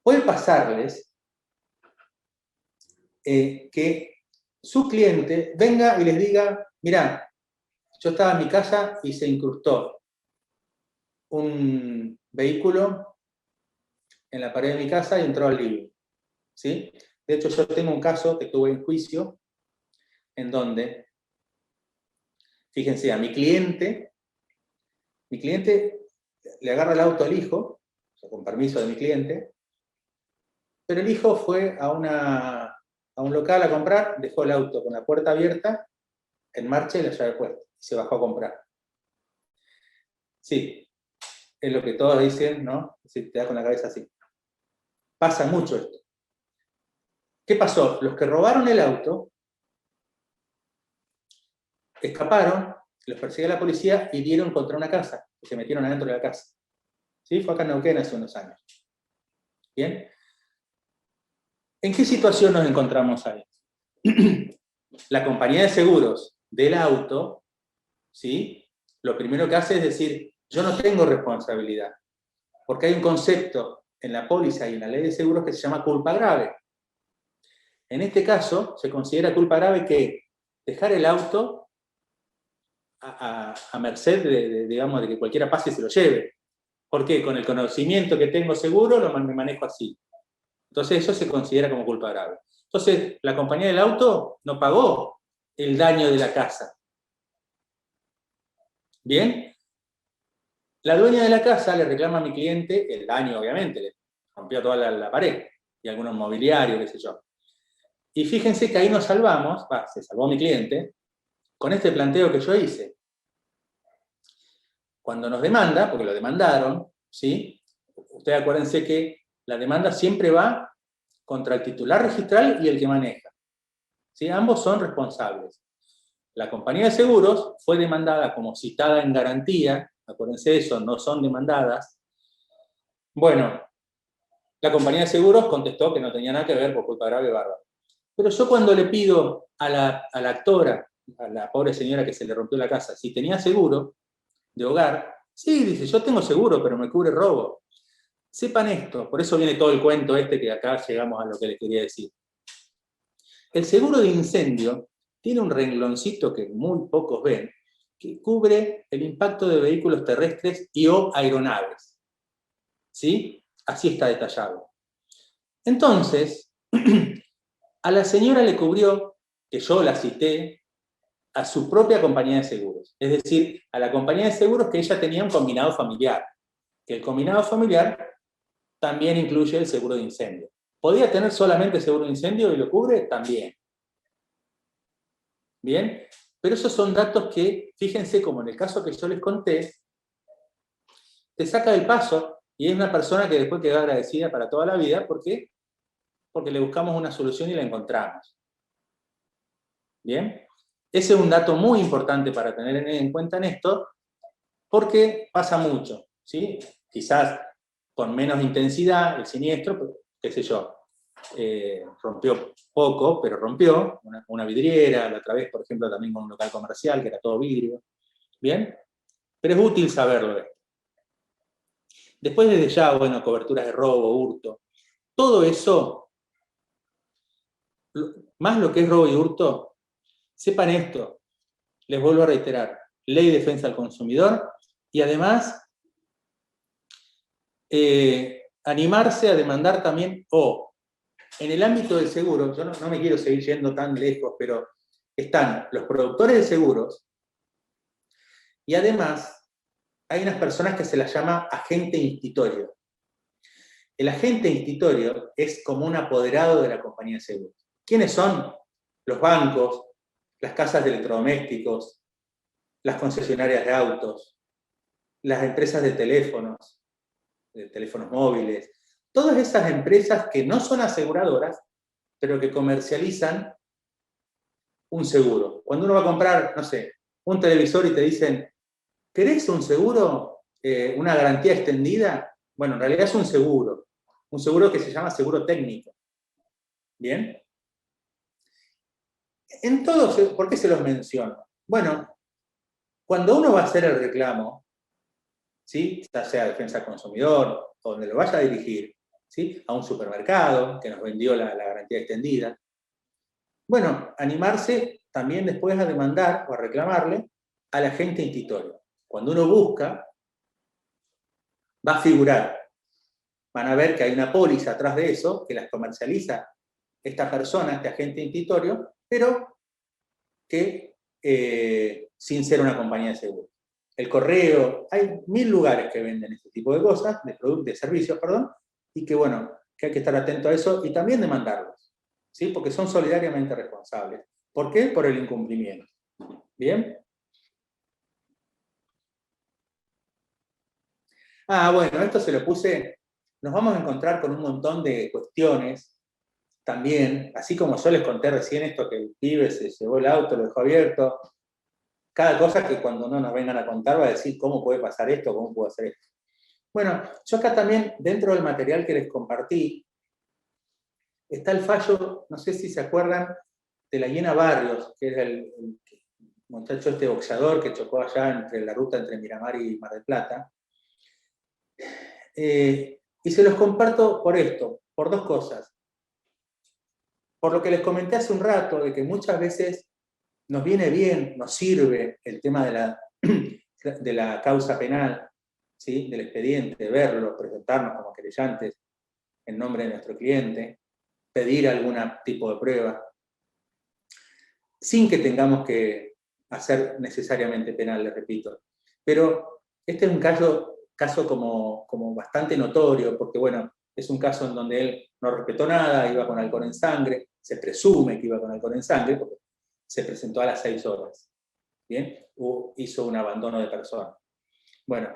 Puede pasarles que su cliente venga y les diga, mirá, yo estaba en mi casa y se incrustó un vehículo en la pared de mi casa y entró al living. ¿Sí? De hecho, yo tengo un caso que tuve en juicio en donde, fíjense, a mi cliente le agarra el auto al hijo, o sea, con permiso de mi cliente, pero el hijo fue a un local a comprar, dejó el auto con la puerta abierta, en marcha y la llave puesta, y se bajó a comprar. Sí, es lo que todos dicen, ¿no? Si te da con la cabeza así. Pasa mucho esto. ¿Qué pasó? Los que robaron el auto escaparon, los persiguió la policía y dieron contra una casa, y se metieron adentro de la casa. ¿Sí? Fue acá en Neuquén hace unos años. ¿Bien? ¿En qué situación nos encontramos ahí? La compañía de seguros del auto, ¿sí? Lo primero que hace es decir, yo no tengo responsabilidad, porque hay un concepto en la póliza y en la ley de seguros que se llama culpa grave. En este caso, se considera culpa grave que dejar el auto a merced digamos, de que cualquiera pase y se lo lleve. ¿Por qué? Con el conocimiento que tengo seguro, me manejo así. Entonces eso se considera como culpa grave. Entonces, la compañía del auto no pagó el daño de la casa. ¿Bien? La dueña de la casa le reclama a mi cliente el daño, obviamente, le rompió toda la pared y algunos mobiliarios, qué sé yo. Y fíjense que ahí nos salvamos, se salvó mi cliente, con este planteo que yo hice. Cuando nos demanda, porque lo demandaron, ¿sí? Ustedes acuérdense que la demanda siempre va contra el titular registral y el que maneja. ¿Sí? Ambos son responsables. La compañía de seguros fue demandada como citada en garantía, acuérdense de eso, no son demandadas. Bueno, la compañía de seguros contestó que no tenía nada que ver por culpa grave bárbaro. Pero yo cuando le pido a la actora, a la pobre señora que se le rompió la casa, si tenía seguro de hogar, sí, dice, yo tengo seguro, pero me cubre robo. Sepan esto, por eso viene todo el cuento este que acá llegamos a lo que les quería decir. El seguro de incendio tiene un rengloncito que muy pocos ven, que cubre el impacto de vehículos terrestres y o aeronaves. ¿Sí? Así está detallado. Entonces, a la señora le cubrió, que yo la cité, a su propia compañía de seguros. Es decir, a la compañía de seguros que ella tenía un combinado familiar. Que el combinado familiar también incluye el seguro de incendio. ¿Podía tener solamente seguro de incendio y lo cubre? También. ¿Bien? Pero esos son datos que, fíjense, como en el caso que yo les conté, te saca del paso y es una persona que después queda agradecida para toda la vida. ¿Por qué? Porque le buscamos una solución y la encontramos. ¿Bien? Ese es un dato muy importante para tener en cuenta en esto, porque pasa mucho, ¿sí? Quizás con menos intensidad el siniestro, pero, qué sé yo, rompió poco, pero rompió una vidriera, la otra vez, por ejemplo, también con un local comercial, que era todo vidrio. ¿Bien? Pero es útil saberlo esto. Después desde ya, bueno, coberturas de robo, hurto, todo eso, más lo que es robo y hurto, sepan esto, les vuelvo a reiterar, ley de defensa del consumidor y además animarse a demandar también, en el ámbito del seguro, yo no me quiero seguir yendo tan lejos, pero están los productores de seguros y además hay unas personas que se las llama agente institorio. El agente institorio es como un apoderado de la compañía de seguros. ¿Quiénes son? Los bancos, las casas de electrodomésticos, las concesionarias de autos, las empresas de teléfonos móviles, todas esas empresas que no son aseguradoras, pero que comercializan un seguro. Cuando uno va a comprar, no sé, un televisor y te dicen, ¿querés un seguro, una garantía extendida? Bueno, en realidad es un seguro que se llama seguro técnico. ¿Bien? En todos, ¿por qué se los menciono? Bueno, cuando uno va a hacer el reclamo, ¿sí? Ya sea defensa del consumidor, o donde lo vaya a dirigir, ¿sí? A un supermercado que nos vendió la garantía extendida. Bueno, animarse también después a demandar o a reclamarle al agente institorio. Cuando uno busca, va a figurar. Van a ver que hay una póliza atrás de eso, que las comercializa esta persona, este agente institorio, pero que sin ser una compañía de seguros. El correo, hay 1000 lugares que venden este tipo de cosas, de servicios, perdón, y que bueno, que hay que estar atento a eso y también demandarlos, ¿sí? Porque son solidariamente responsables. ¿Por qué? Por el incumplimiento. ¿Bien? Bueno, esto se lo puse, nos vamos a encontrar con un montón de cuestiones también, así como yo les conté recién esto que el pibe se llevó el auto, lo dejó abierto, cada cosa que cuando no nos vengan a contar va a decir cómo puede pasar esto, cómo puedo hacer esto. Bueno, yo acá también, dentro del material que les compartí, está el fallo, no sé si se acuerdan, de la Hiena Barrios, que era el muchacho este boxeador que chocó allá entre la ruta entre Miramar y Mar del Plata. Y se los comparto por esto, por dos cosas. Por lo que les comenté hace un rato, de que muchas veces nos viene bien, nos sirve el tema de la causa penal, ¿sí? Del expediente, verlo, presentarnos como querellantes en nombre de nuestro cliente, pedir algún tipo de prueba, sin que tengamos que hacer necesariamente penal, les repito. Pero este es un caso como bastante notorio, porque bueno, es un caso en donde él no respetó nada, iba con alcohol en sangre, se presume que iba con alcohol en sangre, porque se presentó a las 6 horas. ¿Bien? Hizo un abandono de persona. Bueno,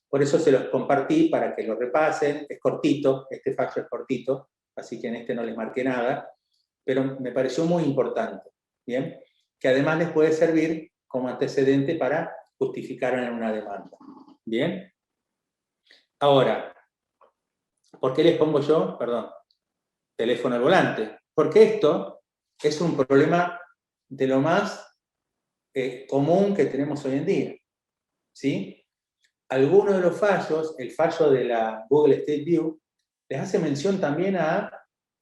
por eso se los compartí para que lo repasen. Es cortito, este fallo es cortito, así que en este no les marqué nada, pero me pareció muy importante, ¿bien? Que además les puede servir como antecedente para justificar en una demanda, ¿bien? Ahora, ¿por qué les pongo yo, perdón, teléfono al volante? Porque esto es un problema de lo más común que tenemos hoy en día, ¿sí? Algunos de los fallos, el fallo de la Google Street View, les hace mención también a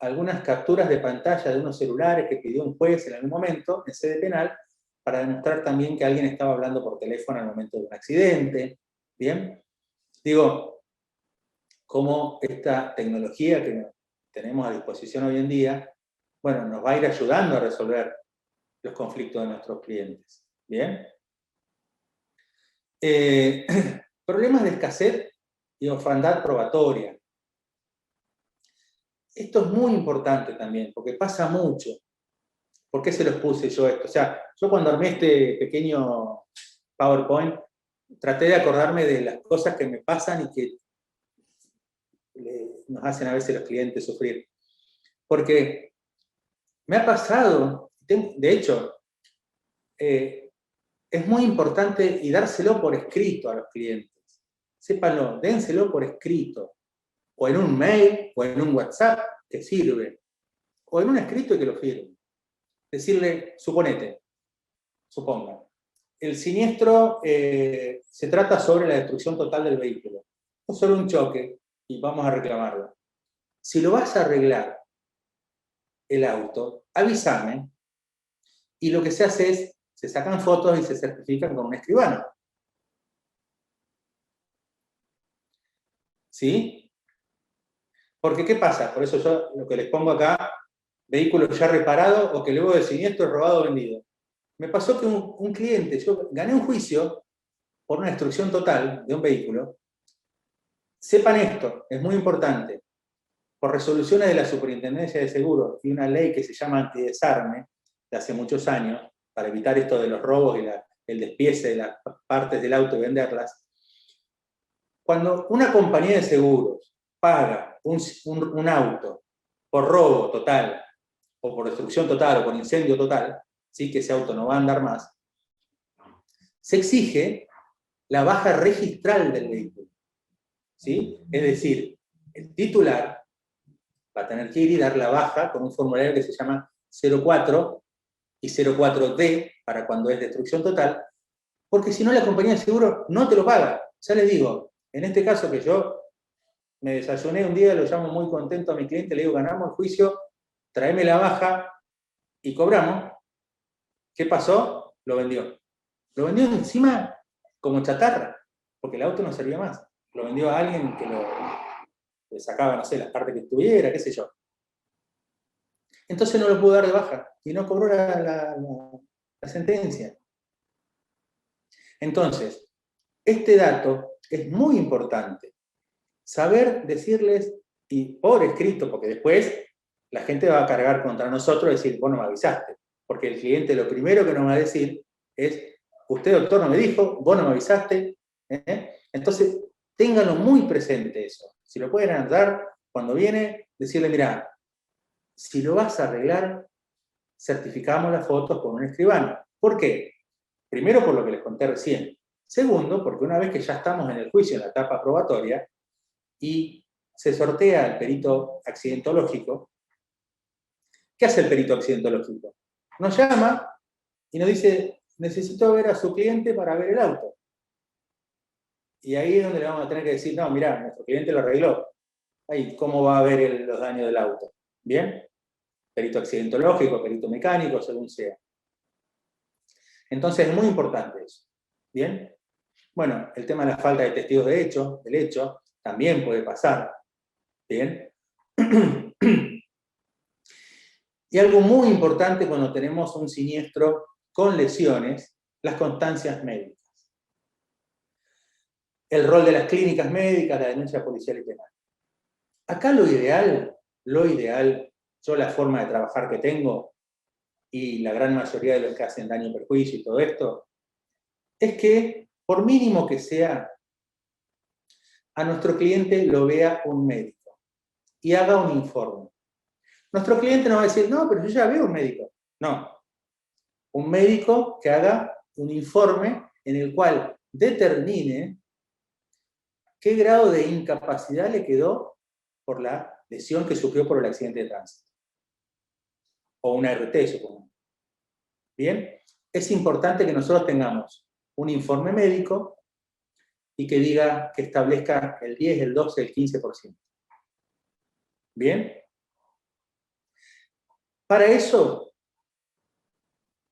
algunas capturas de pantalla de unos celulares que pidió un juez en algún momento, en sede penal, para demostrar también que alguien estaba hablando por teléfono al momento de un accidente. ¿Bien? Digo, cómo esta tecnología que tenemos a disposición hoy en día, bueno, nos va a ir ayudando a resolver los conflictos de nuestros clientes. ¿Bien? Problemas de escasez y orfandad probatoria. Esto es muy importante también, porque pasa mucho. ¿Por qué se los puse yo esto? O sea, yo cuando armé este pequeño PowerPoint, traté de acordarme de las cosas que me pasan y que nos hacen a veces los clientes sufrir. Porque me ha pasado, de hecho, es muy importante y dárselo por escrito a los clientes. Sépanlo, dénselo por escrito. O en un mail, o en un WhatsApp, que sirve. O en un escrito y que lo firme. Decirle, suponga, el siniestro se trata sobre la destrucción total del vehículo. O sobre un choque, y vamos a reclamarlo. Si lo vas a arreglar el auto, avísame, y lo que se hace es, se sacan fotos y se certifican con un escribano. ¿Sí? Porque, ¿qué pasa? Por eso yo lo que les pongo acá, vehículo ya reparado o que luego del siniestro robado o vendido. Me pasó que un cliente, yo gané un juicio por una destrucción total de un vehículo. Sepan esto, es muy importante. Por resoluciones de la Superintendencia de Seguros y una ley que se llama antidesarme, de hace muchos años, para evitar esto de los robos y el despiece de las partes del auto y venderlas, cuando una compañía de seguros paga un auto por robo total o por destrucción total, o por incendio total, ¿sí? Que ese auto no va a andar más, se exige la baja registral del vehículo, ¿sí? Es decir, el titular va a tener que ir y dar la baja con un formulario que se llama 04 y 04D para cuando es destrucción total, porque si no la compañía de seguro no te lo paga. Ya les digo, en este caso que yo me desayuné un día, lo llamo muy contento a mi cliente, le digo, ganamos el juicio, tráeme la baja y cobramos. ¿Qué pasó? Lo vendió. Lo vendió encima como chatarra, porque el auto no servía más. Lo vendió a alguien que le sacaba, no sé, las partes que tuviera, qué sé yo. Entonces no lo pudo dar de baja y no cobró la sentencia. Entonces, este dato es muy importante. Saber decirles, y por escrito, porque después la gente va a cargar contra nosotros y decir, vos no me avisaste. Porque el cliente lo primero que nos va a decir es, usted doctor no me dijo, vos no me avisaste. Entonces, ténganlo muy presente eso. Si lo pueden andar, cuando viene, decirle, mirá, si lo vas a arreglar, certificamos las fotos con un escribano. ¿Por qué? Primero, por lo que les conté recién. Segundo, porque una vez que ya estamos en el juicio, en la etapa probatoria, y se sortea el perito accidentológico, ¿qué hace el perito accidentológico? Nos llama y nos dice, necesito ver a su cliente para ver el auto. Y ahí es donde le vamos a tener que decir, no, mirá, nuestro cliente lo arregló. Ahí, ¿cómo va a ver los daños del auto? ¿Bien? Perito accidentológico, perito mecánico, según sea. Entonces es muy importante eso. ¿Bien? Bueno, el tema de la falta de testigos del hecho, también puede pasar. ¿Bien? Y algo muy importante cuando tenemos un siniestro con lesiones, las constancias médicas. El rol de las clínicas médicas, la denuncia policial y penal. Acá lo ideal, yo la forma de trabajar que tengo, y la gran mayoría de los que hacen daño, perjuicio y todo esto, es que, por mínimo que sea, a nuestro cliente lo vea un médico y haga un informe. Nuestro cliente nos va a decir, no, pero yo ya veo un médico. No. Un médico que haga un informe en el cual determine qué grado de incapacidad le quedó por la lesión que sufrió por el accidente de tránsito. O una RT, supongo. Bien, es importante que nosotros tengamos un informe médico y que diga, que establezca el 10, el 12, el 15%. Bien. Para eso,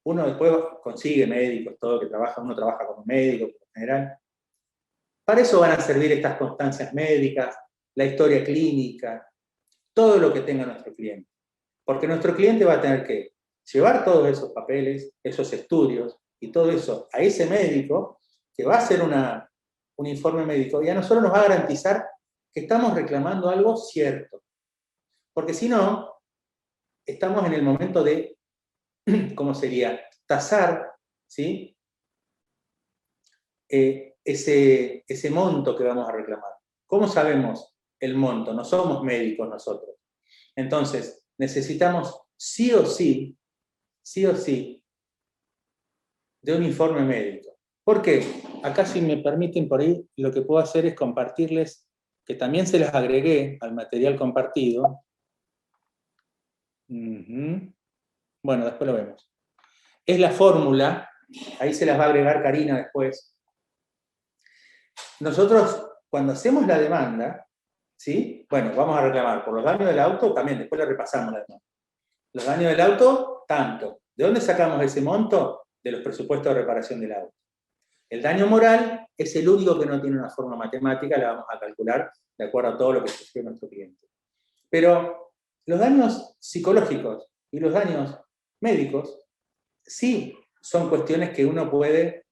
uno después consigue médicos, todo que trabaja, uno trabaja como médico en general. Para eso van a servir estas constancias médicas, la historia clínica, todo lo que tenga nuestro cliente. Porque nuestro cliente va a tener que llevar todos esos papeles, esos estudios y todo eso a ese médico que va a hacer un informe médico y a nosotros nos va a garantizar que estamos reclamando algo cierto. Porque si no, estamos en el momento de, ¿cómo sería? Tasar, ¿sí? Ese monto que vamos a reclamar. ¿Cómo sabemos el monto? No somos médicos nosotros. Entonces, necesitamos sí o sí, de un informe médico. ¿Por qué? Acá, si me permiten por ahí, lo que puedo hacer es compartirles, que también se las agregué al material compartido. Bueno, después lo vemos. Es la fórmula, ahí se las va a agregar Karina después. Nosotros, cuando hacemos la demanda, ¿sí? Bueno, vamos a reclamar por los daños del auto, también después le repasamos la demanda. Los daños del auto, tanto. ¿De dónde sacamos ese monto? De los presupuestos de reparación del auto. El daño moral es el único que no tiene una forma matemática, la vamos a calcular de acuerdo a todo lo que sufrió nuestro cliente. Pero los daños psicológicos y los daños médicos sí son cuestiones que uno puede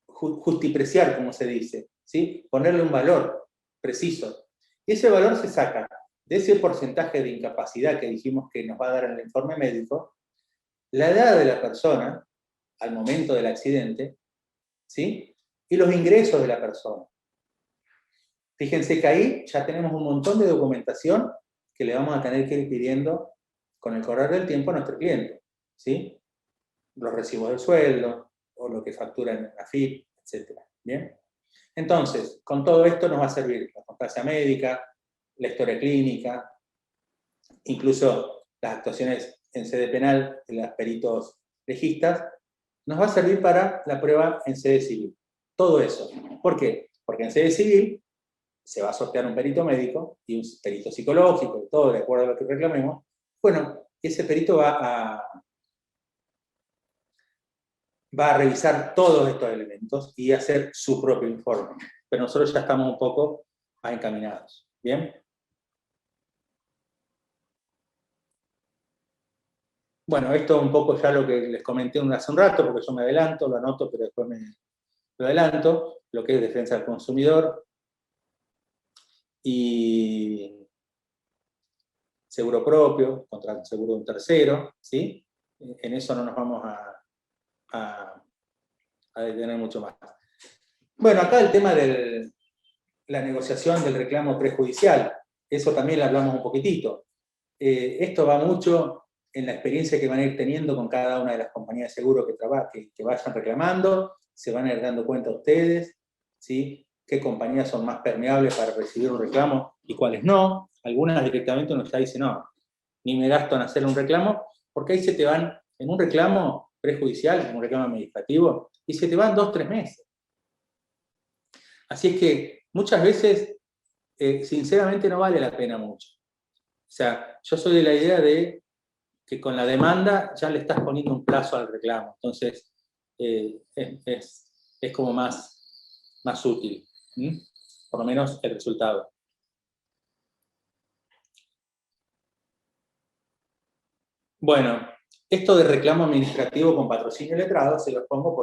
justipreciar, como se dice, ¿sí? Ponerle un valor preciso. Y ese valor se saca de ese porcentaje de incapacidad que dijimos que nos va a dar en el informe médico, la edad de la persona al momento del accidente, ¿sí? Y los ingresos de la persona. Fíjense que ahí ya tenemos un montón de documentación que le vamos a tener que ir pidiendo con el correr del tiempo a nuestro cliente, ¿sí? Los recibos del sueldo, o lo que factura en AFIP, etc. ¿Bien? Entonces, con todo esto nos va a servir la constancia médica, la historia clínica, incluso las actuaciones en sede penal de los peritos legistas, nos va a servir para la prueba en sede civil. Todo eso. ¿Por qué? Porque en sede civil se va a sortear un perito médico y un perito psicológico, y todo de acuerdo a lo que reclamemos. Bueno, ese perito va a revisar todos estos elementos y hacer su propio informe. Pero nosotros ya estamos un poco encaminados. ¿Bien? Bueno, esto es un poco ya lo que les comenté hace un rato, porque yo me adelanto, lo anoto, pero después lo adelanto, lo que es defensa del consumidor y seguro propio contra el seguro de un tercero, ¿sí? En eso no nos vamos a detener mucho más. Bueno, acá el tema de la negociación del reclamo prejudicial, eso también le hablamos un poquitito. Esto va mucho en la experiencia que van a ir teniendo con cada una de las compañías de seguro que vayan reclamando, se van a ir dando cuenta ustedes, ¿sí? Qué compañías son más permeables para recibir un reclamo y cuáles no. Algunas directamente uno ya dice, no, ni me gasto en hacer un reclamo, porque ahí se te van, en un reclamo prejudicial, en un reclamo administrativo, y se te van 2 o 3 meses. Así es que muchas veces, sinceramente, no vale la pena mucho. O sea, yo soy de la idea de que con la demanda ya le estás poniendo un plazo al reclamo. Entonces, es como más útil, ¿sí? Por lo menos el resultado. Bueno, esto de reclamo administrativo con patrocinio letrado se los pongo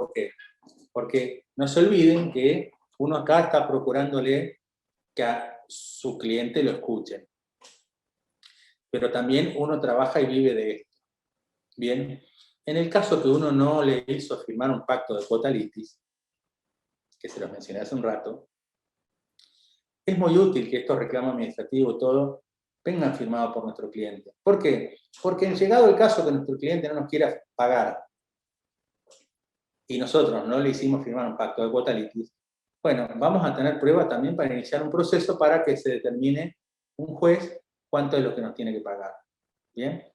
porque no se olviden que uno acá está procurándole que a su cliente lo escuchen. Pero también uno trabaja y vive de esto. Bien, en el caso que uno no le hizo firmar un pacto de cuota litis, que se los mencioné hace un rato, es muy útil que estos reclamos administrativos y todo vengan firmados por nuestro cliente. ¿Por qué? Porque en llegado el caso que nuestro cliente no nos quiera pagar y nosotros no le hicimos firmar un pacto de cuota litis, bueno, vamos a tener pruebas también para iniciar un proceso para que se determine un juez cuánto es lo que nos tiene que pagar. ¿Bien?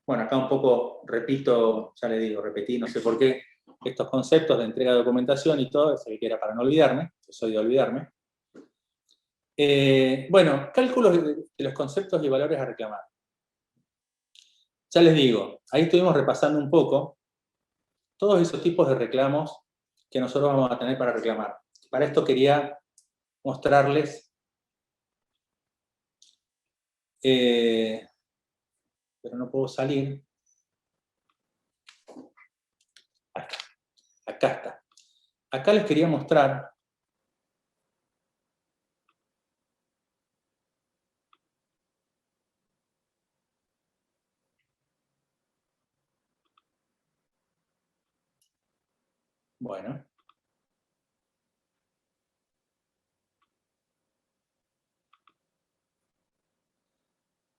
Bueno, acá un poco repito, ya le digo, repetí, no sé por qué, estos conceptos de entrega de documentación y todo, eso que era para no olvidarme, yo soy de olvidarme. Bueno, cálculos de los conceptos y valores a reclamar. Ya les digo, ahí estuvimos repasando un poco todos esos tipos de reclamos que nosotros vamos a tener para reclamar. Para esto quería mostrarles, pero no puedo salir. Acá está. Acá les quería mostrar bueno.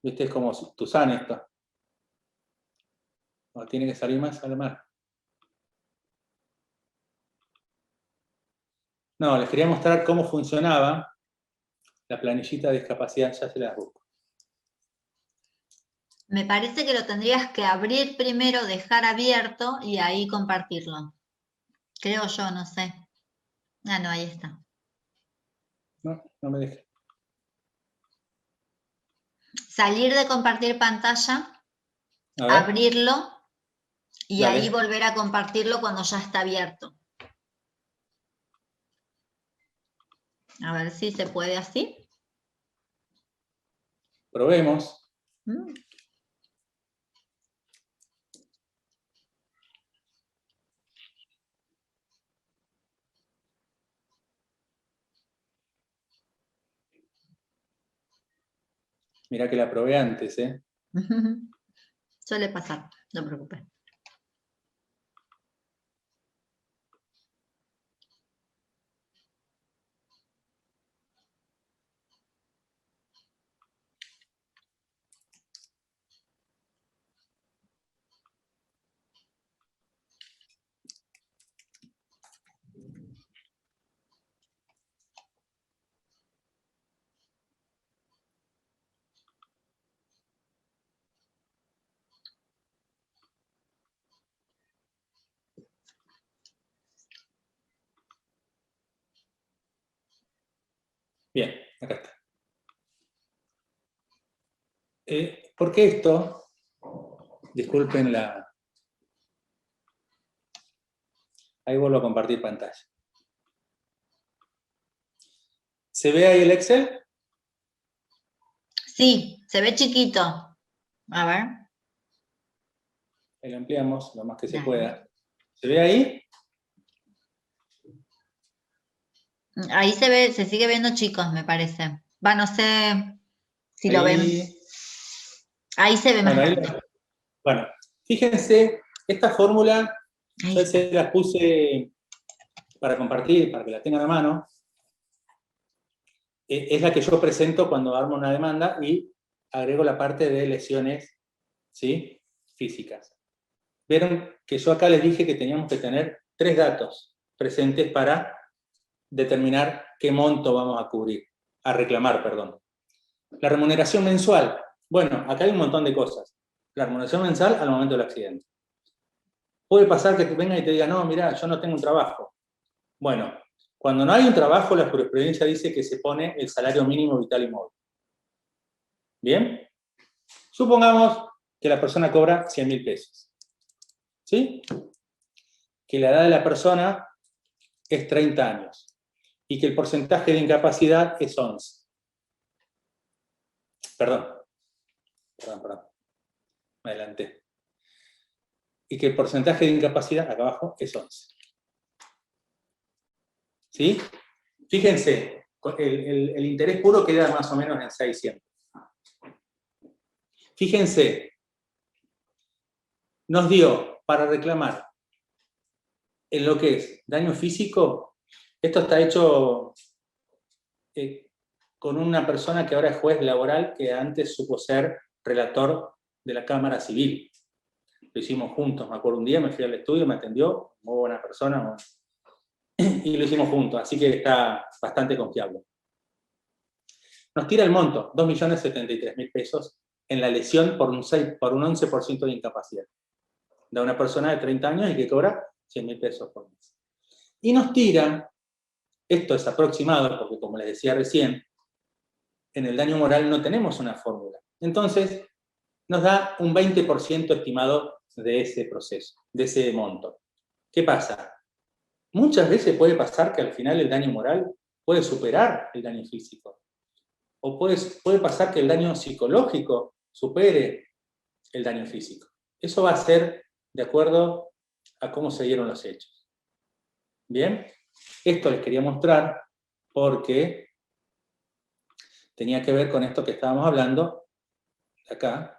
¿Viste? Es como Tuzán esto. No, tiene que salir más, sale más. No, les quería mostrar cómo funcionaba la planillita de discapacidad, ya se las busco. Me parece que lo tendrías que abrir primero, dejar abierto y ahí compartirlo. Creo yo, no sé. Ah, no, ahí está. No, no me deje. Salir de compartir pantalla, abrirlo y Dale. ahí volver a compartirlo cuando ya está abierto. A ver si se puede así. Probemos. Mirá que la probé antes, ¿eh? Suele pasar, no te preocupes. Bien, acá está. Porque esto, disculpen la... Ahí vuelvo a compartir pantalla. ¿Se ve ahí el Excel? Sí, se ve chiquito. A ver. Ahí lo ampliamos lo más que se Dale. pueda. ¿Se ve ahí? Ahí se ve, se sigue viendo chicos, me parece. Va, no sé si Ahí... lo ven. Ahí se ve más Bueno, grande. bueno, fíjense, esta fórmula Ahí yo está. se las puse para compartir, para que la tengan a mano. Es la que yo presento cuando armo una demanda y agrego la parte de lesiones, ¿sí?, físicas. Vieron que yo acá les dije que teníamos que tener 3 datos presentes para determinar qué monto vamos a cubrir, a reclamar, perdón. La remuneración mensual. Bueno, acá hay un montón de cosas. La remuneración mensual al momento del accidente. Puede pasar que venga y te diga, no, mira, yo no tengo un trabajo. Bueno, cuando no hay un trabajo, la jurisprudencia dice que se pone el salario mínimo vital y móvil. ¿Bien? Supongamos que la persona cobra 100.000 pesos. ¿Sí? Que la edad de la persona es 30 años. Y que el porcentaje de incapacidad es 11. Perdón. Me adelanté. Y que el porcentaje de incapacidad, acá abajo, es 11. ¿Sí? Fíjense, el interés puro queda más o menos en 600. Fíjense, nos dio para reclamar en lo que es daño físico, esto está hecho con una persona que ahora es juez laboral, que antes supo ser relator de la Cámara Civil. Lo hicimos juntos, me acuerdo un día, me fui al estudio, me atendió, muy buena persona, y lo hicimos juntos, así que está bastante confiable. Nos tira el monto, 2.073.000 pesos, en la lesión por un 11% de incapacidad. De una persona de 30 años y que cobra 100.000 pesos por mes. Y nos tira, esto es aproximado, porque como les decía recién, en el daño moral no tenemos una fórmula. Entonces, nos da un 20% estimado de ese proceso, de ese monto. ¿Qué pasa? Muchas veces puede pasar que al final el daño moral puede superar el daño físico. O puede pasar que el daño psicológico supere el daño físico. Eso va a ser de acuerdo a cómo se dieron los hechos. Bien, esto les quería mostrar porque tenía que ver con esto que estábamos hablando acá.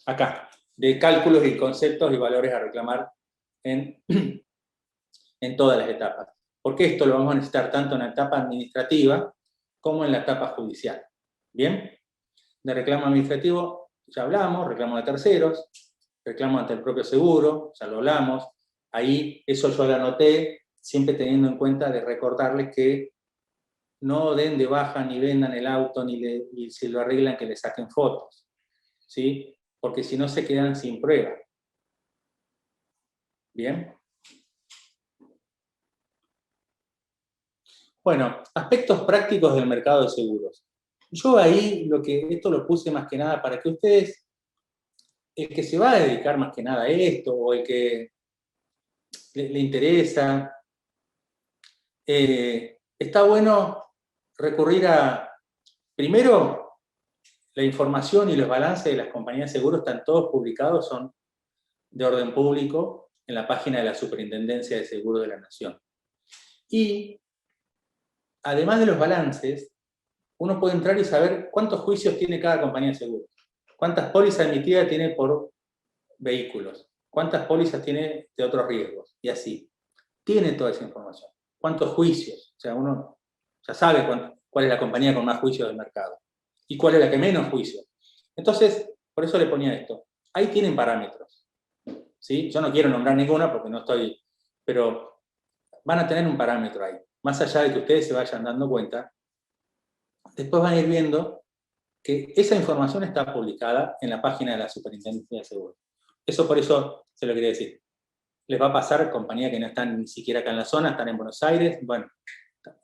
Acá, de cálculos y conceptos y valores a reclamar en todas las etapas. Porque esto lo vamos a necesitar tanto en la etapa administrativa como en la etapa judicial. ¿Bien? De reclamo administrativo ya hablamos, reclamo de terceros, reclamo ante el propio seguro, ya lo hablamos. Ahí eso yo lo anoté, siempre teniendo en cuenta de recordarles que no den de baja ni vendan el auto, ni si lo arreglan que le saquen fotos, ¿sí? Porque si no se quedan sin prueba. ¿Bien? Bueno, aspectos prácticos del mercado de seguros. Yo ahí esto lo puse más que nada para que ustedes, el que se va a dedicar más que nada a esto, o el que le interesa, está bueno recurrir a, primero, la información y los balances de las compañías de seguros están todos publicados, son de orden público en la página de la Superintendencia de Seguros de la Nación. Y, además de los balances, uno puede entrar y saber cuántos juicios tiene cada compañía de seguros, cuántas pólizas emitidas tiene por vehículos, cuántas pólizas tiene de otros riesgos, y así. Tiene toda esa información. ¿Cuántos juicios? O sea, uno ya sabe cuál es la compañía con más juicios del mercado y cuál es la que menos juicios. Entonces, por eso le ponía esto. Ahí tienen parámetros. ¿Sí? Yo no quiero nombrar ninguna porque no estoy... Pero van a tener un parámetro ahí. Más allá de que ustedes se vayan dando cuenta, después van a ir viendo que esa información está publicada en la página de la Superintendencia de Seguros. Eso por eso se lo quería decir. Les va a pasar compañías que no están ni siquiera acá en la zona, están en Buenos Aires, bueno,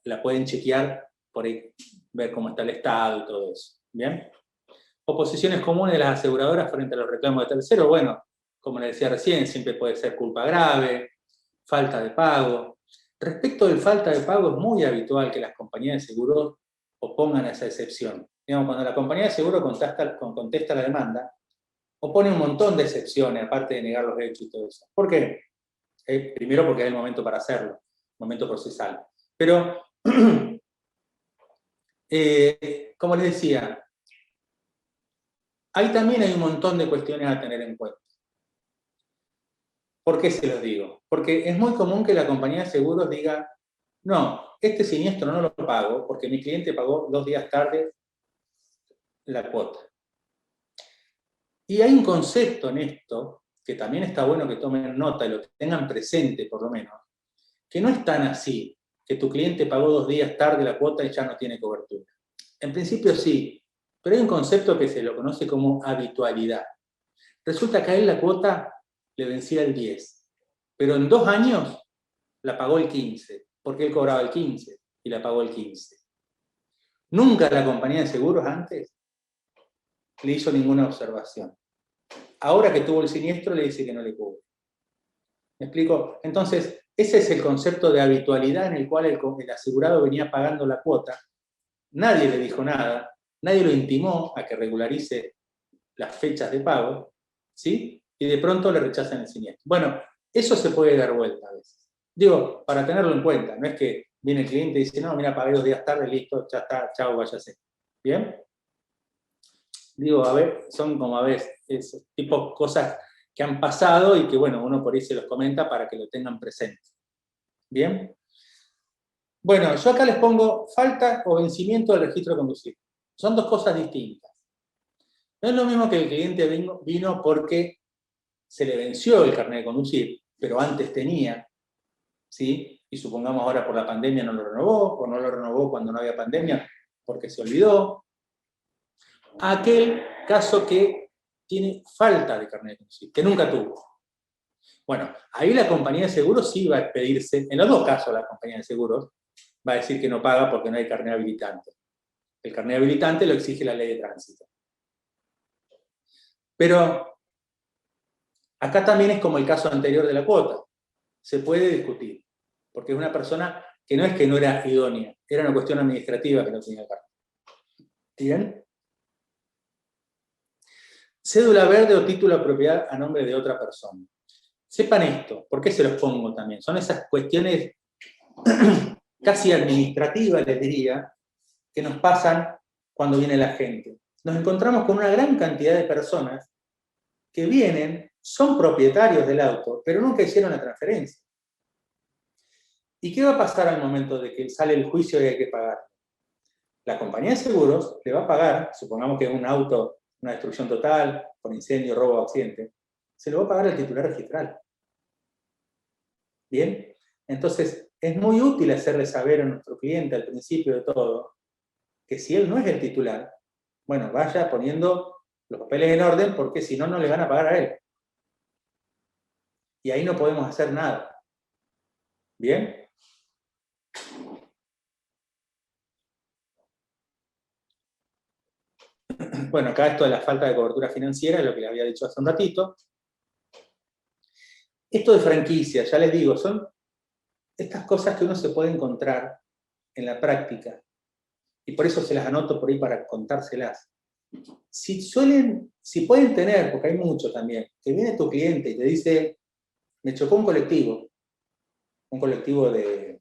la pueden chequear por ahí, ver cómo está el estado y todo eso. ¿Bien? Oposiciones comunes de las aseguradoras frente a los reclamos de terceros, bueno, como les decía recién, siempre puede ser culpa grave, falta de pago. Respecto del falta de pago, es muy habitual que las compañías de seguros opongan a esa excepción. Digamos, cuando la compañía de seguro contesta la demanda, opone un montón de excepciones, aparte de negar los hechos y todo eso. ¿Por qué? Primero porque es el momento para hacerlo, momento procesal. Pero, como les decía, ahí también hay un montón de cuestiones a tener en cuenta. ¿Por qué se los digo? Porque es muy común que la compañía de seguros diga, no, este siniestro no lo pago porque mi cliente pagó 2 días tarde la cuota. Y hay un concepto en esto, que también está bueno que tomen nota y lo tengan presente por lo menos, que no es tan así, que tu cliente pagó 2 días tarde la cuota y ya no tiene cobertura. En principio sí, pero hay un concepto que se lo conoce como habitualidad. Resulta que a él la cuota le vencía el 10, pero en 2 años la pagó el 15, porque él cobraba el 15 y la pagó el 15. Nunca la compañía de seguros antes le hizo ninguna observación. Ahora que tuvo el siniestro le dice que no le cubre. ¿Me explico? Entonces, ese es el concepto de habitualidad en el cual el asegurado venía pagando la cuota. Nadie le dijo nada, nadie lo intimó a que regularice las fechas de pago, ¿sí? Y de pronto le rechazan el siniestro. Bueno, eso se puede dar vuelta a veces. Digo, para tenerlo en cuenta, no es que viene el cliente y dice, no, mira, pagué 2 días tarde, listo, ya está, chao, váyase. ¿Bien? Digo, a ver, son como a veces, esos tipos cosas que han pasado y que, bueno, uno por ahí se los comenta para que lo tengan presente. ¿Bien? Bueno, yo acá les pongo falta o vencimiento del registro de conducir. Son 2 cosas distintas. No es lo mismo que el cliente vino porque se le venció el carnet de conducir, pero antes tenía, ¿sí? Y supongamos ahora por la pandemia no lo renovó, o no lo renovó cuando no había pandemia porque se olvidó. Aquel caso que tiene falta de carnet de conducir, que nunca tuvo. Bueno, ahí la compañía de seguros sí va a pedirse, en los 2 casos la compañía de seguros va a decir que no paga porque no hay carnet habilitante. El carnet habilitante lo exige la ley de tránsito. Pero acá también es como el caso anterior de la cuota. Se puede discutir, porque es una persona que no es que no era idónea, era una cuestión administrativa que no tenía carnet. ¿Bien? Cédula verde o título de propiedad a nombre de otra persona. Sepan esto, ¿por qué se los pongo también? Son esas cuestiones casi administrativas, les diría, que nos pasan cuando viene la gente. Nos encontramos con una gran cantidad de personas que vienen, son propietarios del auto, pero nunca hicieron la transferencia. ¿Y qué va a pasar al momento de que sale el juicio y hay que pagar? La compañía de seguros le va a pagar, supongamos que es un auto, una destrucción total, por incendio, robo o accidente, se lo va a pagar el titular registral. ¿Bien? Entonces, es muy útil hacerle saber a nuestro cliente al principio de todo que si él no es el titular, bueno, vaya poniendo los papeles en orden porque si no, no le van a pagar a él. Y ahí no podemos hacer nada. ¿Bien? Bueno, acá esto de la falta de cobertura financiera es lo que les había dicho hace un ratito. Esto de franquicia, ya les digo, son estas cosas que uno se puede encontrar en la práctica. Y por eso se las anoto por ahí para contárselas. Si pueden tener, porque hay mucho también, que viene tu cliente y te dice, me chocó un colectivo de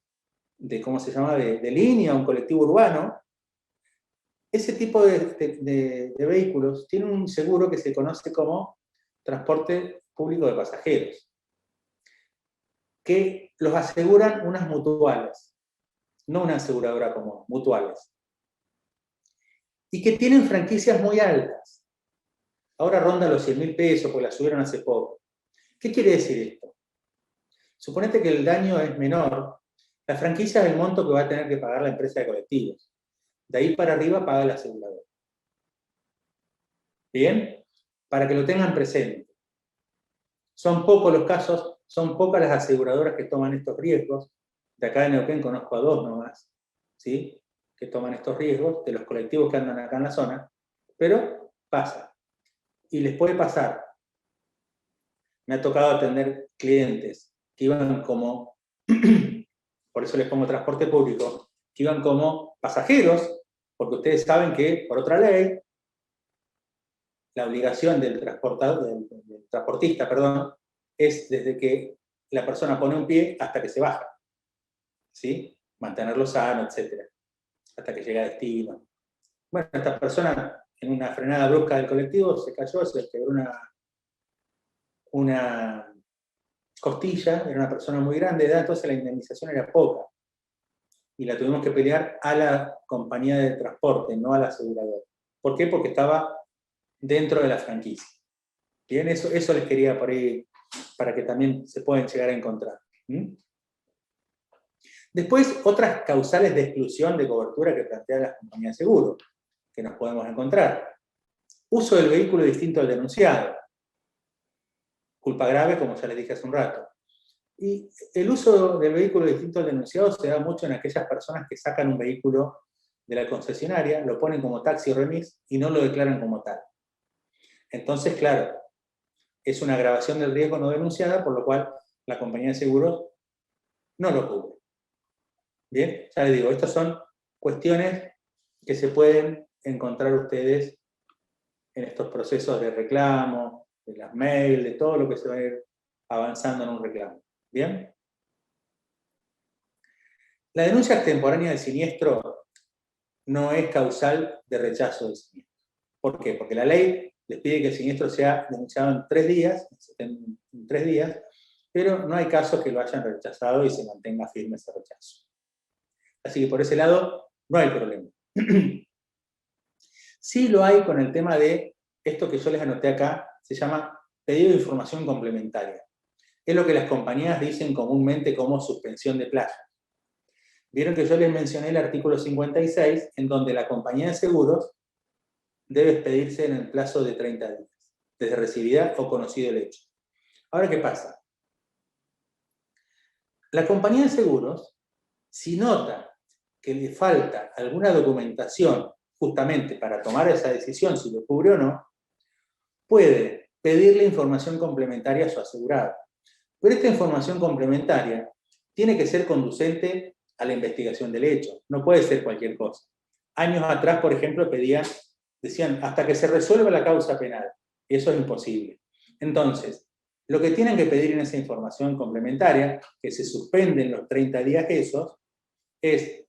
¿cómo se llama?, de línea, un colectivo urbano. Ese tipo de vehículos tiene un seguro que se conoce como transporte público de pasajeros, que los aseguran unas mutuales, no una aseguradora común, mutuales. Y que tienen franquicias muy altas. Ahora ronda los 100.000 pesos, porque la subieron hace poco. ¿Qué quiere decir esto? Suponete que el daño es menor, la franquicia es el monto que va a tener que pagar la empresa de colectivos. De ahí para arriba paga el asegurador. ¿Bien? Para que lo tengan presente. Son pocos los casos, son pocas las aseguradoras que toman estos riesgos. De acá en Neuquén conozco a 2 nomás, ¿sí? Que toman estos riesgos, de los colectivos que andan acá en la zona, pero pasa. Y les puede pasar. Me ha tocado atender clientes que iban como, por eso les pongo transporte público, que iban como pasajeros, porque ustedes saben que, por otra ley, la obligación del transportista, es desde que la persona pone un pie hasta que se baja, ¿sí? Mantenerlo sano, etc. Hasta que llega a destino. Bueno, esta persona, en una frenada brusca del colectivo, se cayó, se quebró una costilla, era una persona muy grande de edad, entonces la indemnización era poca. Y la tuvimos que pelear a la compañía de transporte, no a la aseguradora. ¿Por qué? Porque estaba dentro de la franquicia. Bien, eso les quería por ahí, para que también se puedan llegar a encontrar. Después, otras causales de exclusión de cobertura que plantean las compañías de seguro, que nos podemos encontrar. Uso del vehículo distinto al denunciado. Culpa grave, como ya les dije hace un rato. Y el uso del vehículo distinto al denunciado se da mucho en aquellas personas que sacan un vehículo de la concesionaria, lo ponen como taxi o remis y no lo declaran como tal. Entonces, claro, es una agravación del riesgo no denunciada, por lo cual la compañía de seguros no lo cubre. Bien, ya les digo, estas son cuestiones que se pueden encontrar ustedes en estos procesos de reclamo, de las mails, de todo lo que se va a ir avanzando en un reclamo. ¿Bien? La denuncia extemporánea del siniestro no es causal de rechazo del siniestro. ¿Por qué? Porque la ley les pide que el siniestro sea denunciado en 3 días, pero no hay casos que lo hayan rechazado y se mantenga firme ese rechazo. Así que por ese lado no hay problema. Sí lo hay con el tema de esto que yo les anoté acá, se llama pedido de información complementaria. Es lo que las compañías dicen comúnmente como suspensión de plazo. Vieron que yo les mencioné el artículo 56, en donde la compañía de seguros debe expedirse en el plazo de 30 días, desde recibida o conocido el hecho. Ahora, ¿qué pasa? La compañía de seguros, si nota que le falta alguna documentación justamente para tomar esa decisión, si lo cubre o no, puede pedirle información complementaria a su asegurado. Pero esta información complementaria tiene que ser conducente a la investigación del hecho, no puede ser cualquier cosa. Años atrás, por ejemplo, decían, hasta que se resuelva la causa penal. Eso es imposible. Entonces, lo que tienen que pedir en esa información complementaria, que se suspenden los 30 días esos, es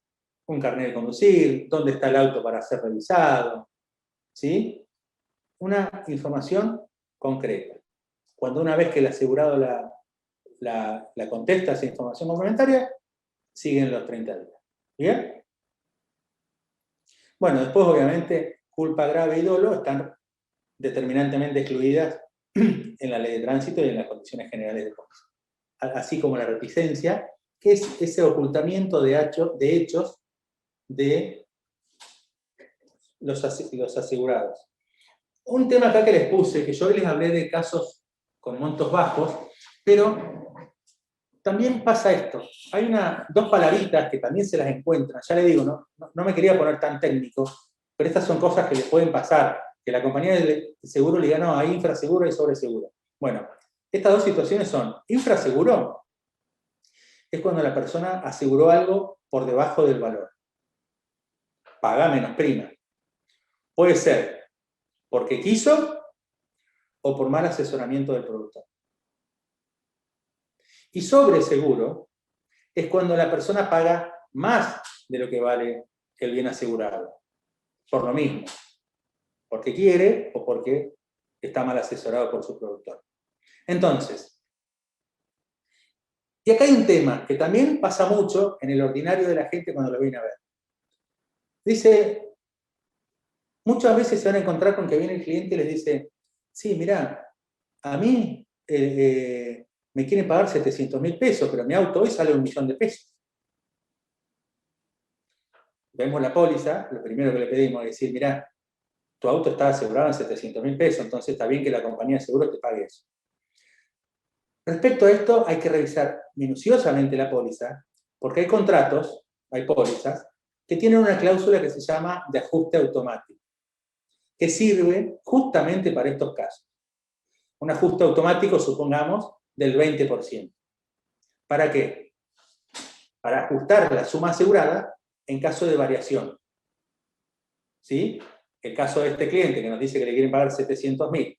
un carnet de conducir, dónde está el auto para ser revisado, ¿sí? Una información concreta. Cuando una vez que el asegurado la contesta esa información complementaria, siguen los 30 días. ¿Bien? Bueno, después obviamente culpa grave y dolo están determinantemente excluidas en la ley de tránsito y en las condiciones generales de póliza. Así como la reticencia, que es ese ocultamiento de hechos de los asegurados. Un tema acá que les puse, que yo les hablé de casos con montos bajos, pero también pasa esto. Hay 2 palabritas que también se las encuentran. Ya les digo, no me quería poner tan técnico, pero estas son cosas que les pueden pasar. Que la compañía de seguro le diga, no, hay infraseguro y sobreseguro. Bueno, estas 2 situaciones son, infraseguro es cuando la persona aseguró algo por debajo del valor. Paga menos prima. Puede ser porque quiso o por mal asesoramiento del productor. Y sobreseguro es cuando la persona paga más de lo que vale el bien asegurado. Por lo mismo. Porque quiere o porque está mal asesorado por su productor. Entonces, y acá hay un tema que también pasa mucho en el ordinario de la gente cuando lo viene a ver. Dice, muchas veces se van a encontrar con que viene el cliente y les dice, sí, mirá, a mí me quieren pagar 700.000 pesos, pero mi auto hoy sale 1.000.000 de pesos. Vemos la póliza, lo primero que le pedimos es decir, mirá, tu auto está asegurado en 700.000 pesos, entonces está bien que la compañía de seguros te pague eso. Respecto a esto, hay que revisar minuciosamente la póliza, porque hay contratos, hay pólizas, que tienen una cláusula que se llama de ajuste automático, que sirve justamente para estos casos. Un ajuste automático, supongamos, del 20%. ¿Para qué? Para ajustar la suma asegurada en caso de variación. ¿Sí? El caso de este cliente que nos dice que le quieren pagar 700.000,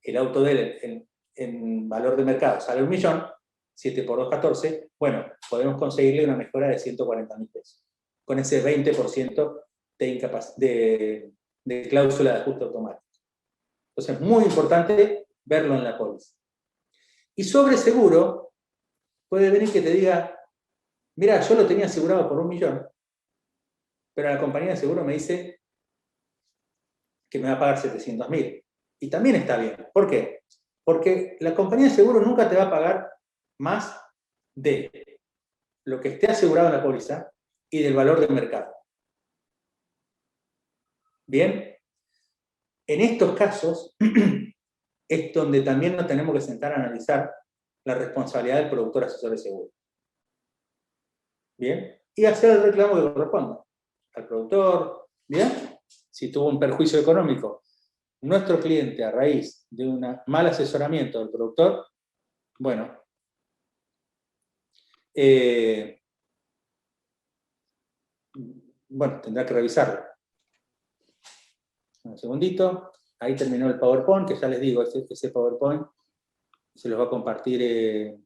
el auto de él en valor de mercado sale 1.000.000, 7 por 2, 14, bueno, podemos conseguirle una mejora de 140.000 pesos, con ese 20% de cláusula de ajuste automático. Entonces es muy importante verlo en la póliza. Y sobre seguro, puede venir que te diga, mira, yo lo tenía asegurado por 1.000.000, pero la compañía de seguro me dice que me va a pagar 700.000. Y también está bien. ¿Por qué? Porque la compañía de seguro nunca te va a pagar más de lo que esté asegurado en la póliza y del valor del mercado. Bien, en estos casos es donde también nos tenemos que sentar a analizar la responsabilidad del productor asesor de seguro. Bien, y hacer el reclamo que corresponda al productor. Bien, si tuvo un perjuicio económico nuestro cliente a raíz de un mal asesoramiento del productor, bueno, tendrá que revisarlo. Un segundito, ahí terminó el PowerPoint, que ya les digo, ese PowerPoint se los va a compartir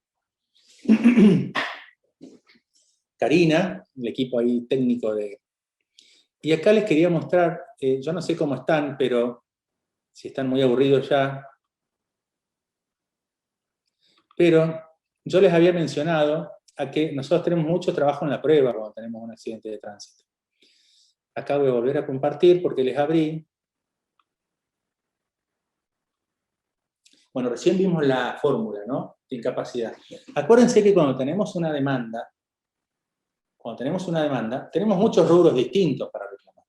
Karina, el equipo ahí técnico de... Y acá les quería mostrar, yo no sé cómo están, pero si están muy aburridos ya, pero yo les había mencionado a que nosotros tenemos mucho trabajo en la prueba cuando tenemos un accidente de tránsito. Acá voy a volver a compartir porque les abrí. Bueno, recién vimos la fórmula, ¿no?, de incapacidad. Acuérdense que cuando tenemos una demanda, tenemos muchos rubros distintos para reclamar.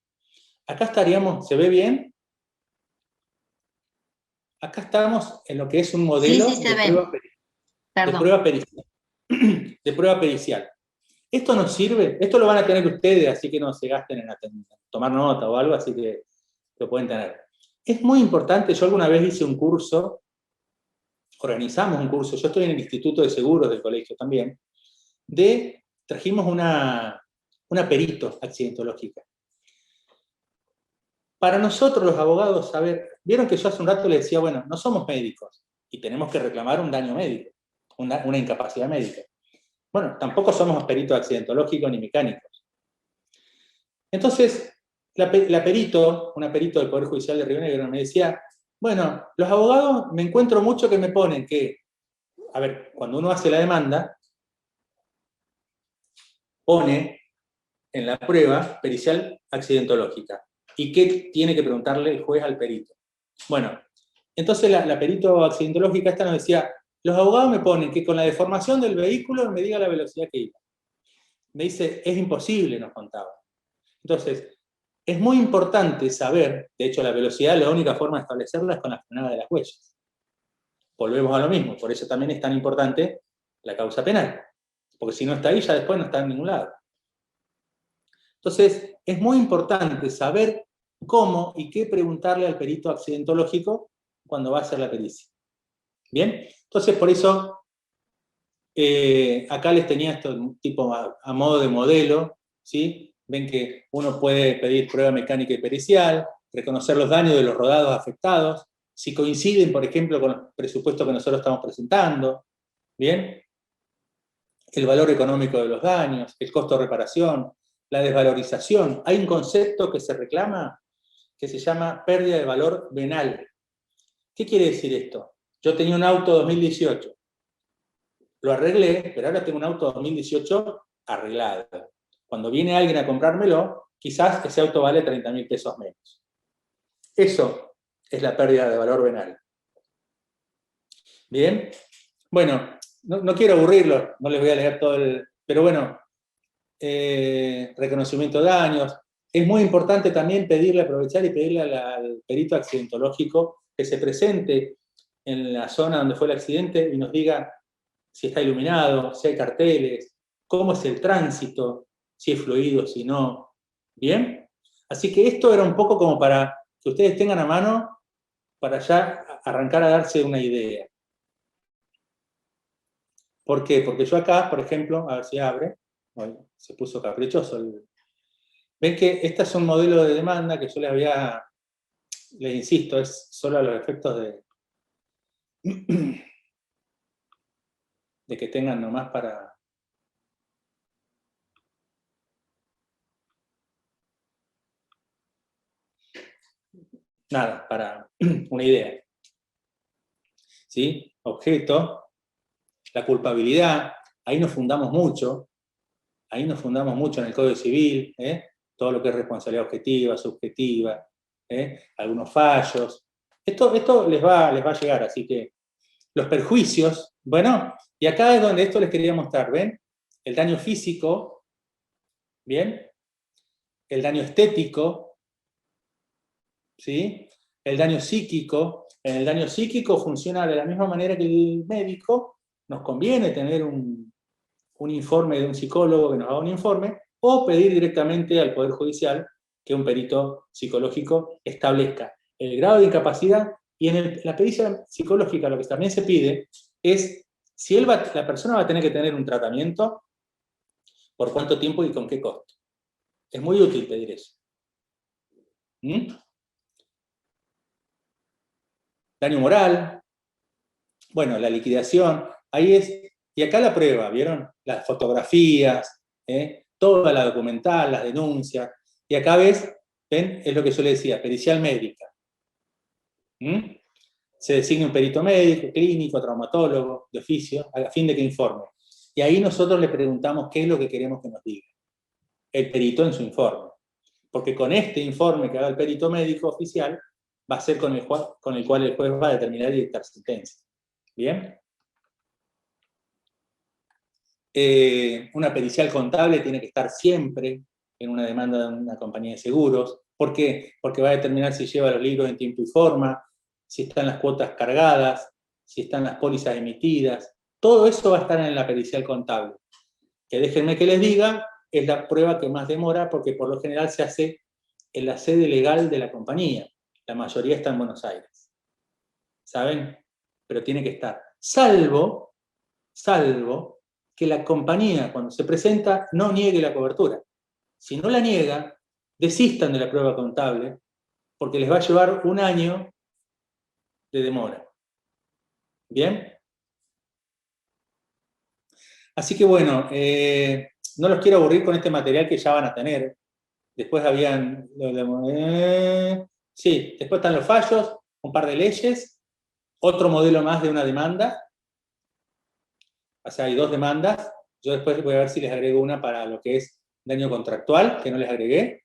Acá estaríamos, ¿se ve bien? Acá estamos en lo que es un modelo de prueba pericial. Esto nos sirve, esto lo van a tener ustedes, así que no se gasten en tomar nota o algo, así que lo pueden tener. Es muy importante, yo alguna vez hice un curso, organizamos un curso, yo estoy en el Instituto de Seguros del colegio también, trajimos una perito accidentológica. Para nosotros los abogados, vieron que yo hace un rato les decía, bueno, no somos médicos y tenemos que reclamar un daño médico, una incapacidad médica. Bueno, tampoco somos peritos accidentológicos ni mecánicos. Entonces, una perito del Poder Judicial de Río Negro me decía, bueno, los abogados me encuentro mucho que me ponen que, cuando uno hace la demanda, pone en la prueba pericial accidentológica. ¿Y qué tiene que preguntarle el juez al perito? Bueno, entonces la perito accidentológica esta nos decía, los abogados me ponen que con la deformación del vehículo me diga la velocidad que iba. Me dice, es imposible, nos contaba. Entonces, es muy importante saber, de hecho la velocidad, la única forma de establecerla es con la frenada de las huellas. Volvemos a lo mismo, por eso también es tan importante la causa penal. Porque si no está ahí, ya después no está en ningún lado. Entonces, es muy importante saber cómo y qué preguntarle al perito accidentológico cuando va a hacer la pericia. ¿Bien? Entonces, por eso, acá les tenía esto tipo a modo de modelo, ¿sí? Ven que uno puede pedir prueba mecánica y pericial, reconocer los daños de los rodados afectados, si coinciden, por ejemplo, con los presupuestos que nosotros estamos presentando, ¿bien? El valor económico de los daños, el costo de reparación, la desvalorización. Hay un concepto que se reclama que se llama pérdida de valor venal. ¿Qué quiere decir esto? Yo tenía un auto 2018, lo arreglé, pero ahora tengo un auto 2018 arreglado. Cuando viene alguien a comprármelo, quizás ese auto vale 30.000 pesos menos. Eso es la pérdida de valor venal. ¿Bien? Bueno, no quiero aburrirlos, no les voy a leer todo pero bueno, reconocimiento de daños, es muy importante también aprovechar y pedirle al perito accidentológico que se presente en la zona donde fue el accidente y nos diga si está iluminado, si hay carteles, cómo es el tránsito, si es fluido, si no. ¿Bien? Así que esto era un poco como para que ustedes tengan a mano para ya arrancar a darse una idea. ¿Por qué? Porque yo acá, por ejemplo, a ver si abre, ay, se puso caprichoso. Ven que este es un modelo de demanda que yo les insisto, es solo a los efectos de que tengan nomás para... Nada, para una idea. ¿Sí? Objeto, la culpabilidad, ahí nos fundamos mucho en el Código Civil, todo lo que es responsabilidad objetiva, subjetiva, algunos fallos. Esto les va a llegar, así que los perjuicios, bueno, y acá es donde esto les quería mostrar, ¿ven? El daño físico, ¿bien? El daño estético, ¿sí? El daño psíquico. En el daño psíquico funciona de la misma manera que el médico. Nos conviene tener un informe de un psicólogo que nos haga un informe, o pedir directamente al Poder Judicial que un perito psicológico establezca el grado de incapacidad. Y en la pericia psicológica lo que también se pide es si la persona va a tener que tener un tratamiento, por cuánto tiempo y con qué costo. Es muy útil pedir eso. Daño moral, bueno, la liquidación, ahí es, y acá la prueba, ¿vieron? Las fotografías, toda la documental, las denuncias, y acá ven, es lo que yo le decía, pericial médica. Se designa un perito médico, clínico, traumatólogo, de oficio, a fin de que informe. Y ahí nosotros le preguntamos qué es lo que queremos que nos diga el perito en su informe. Porque con este informe que haga el perito médico oficial, va a ser con el cual el juez va a determinar y dictar sentencia. ¿Bien? Una pericial contable tiene que estar siempre en una demanda de una compañía de seguros. ¿Por qué? Porque va a determinar si lleva los libros en tiempo y forma, si están las cuotas cargadas, si están las pólizas emitidas. Todo eso va a estar en la pericial contable. Que déjenme que les diga, es la prueba que más demora porque por lo general se hace en la sede legal de la compañía. La mayoría está en Buenos Aires. ¿Saben? Pero tiene que estar. Salvo que la compañía, cuando se presenta, no niegue la cobertura. Si no la niega, desistan de la prueba contable, porque les va a llevar un año de demora. ¿Bien? Así que bueno, no los quiero aburrir con este material que ya van a tener. Después habían... sí, después están los fallos, un par de leyes, otro modelo más de una demanda. O sea, hay 2 demandas. Yo después voy a ver si les agrego una para lo que es daño contractual, que no les agregué.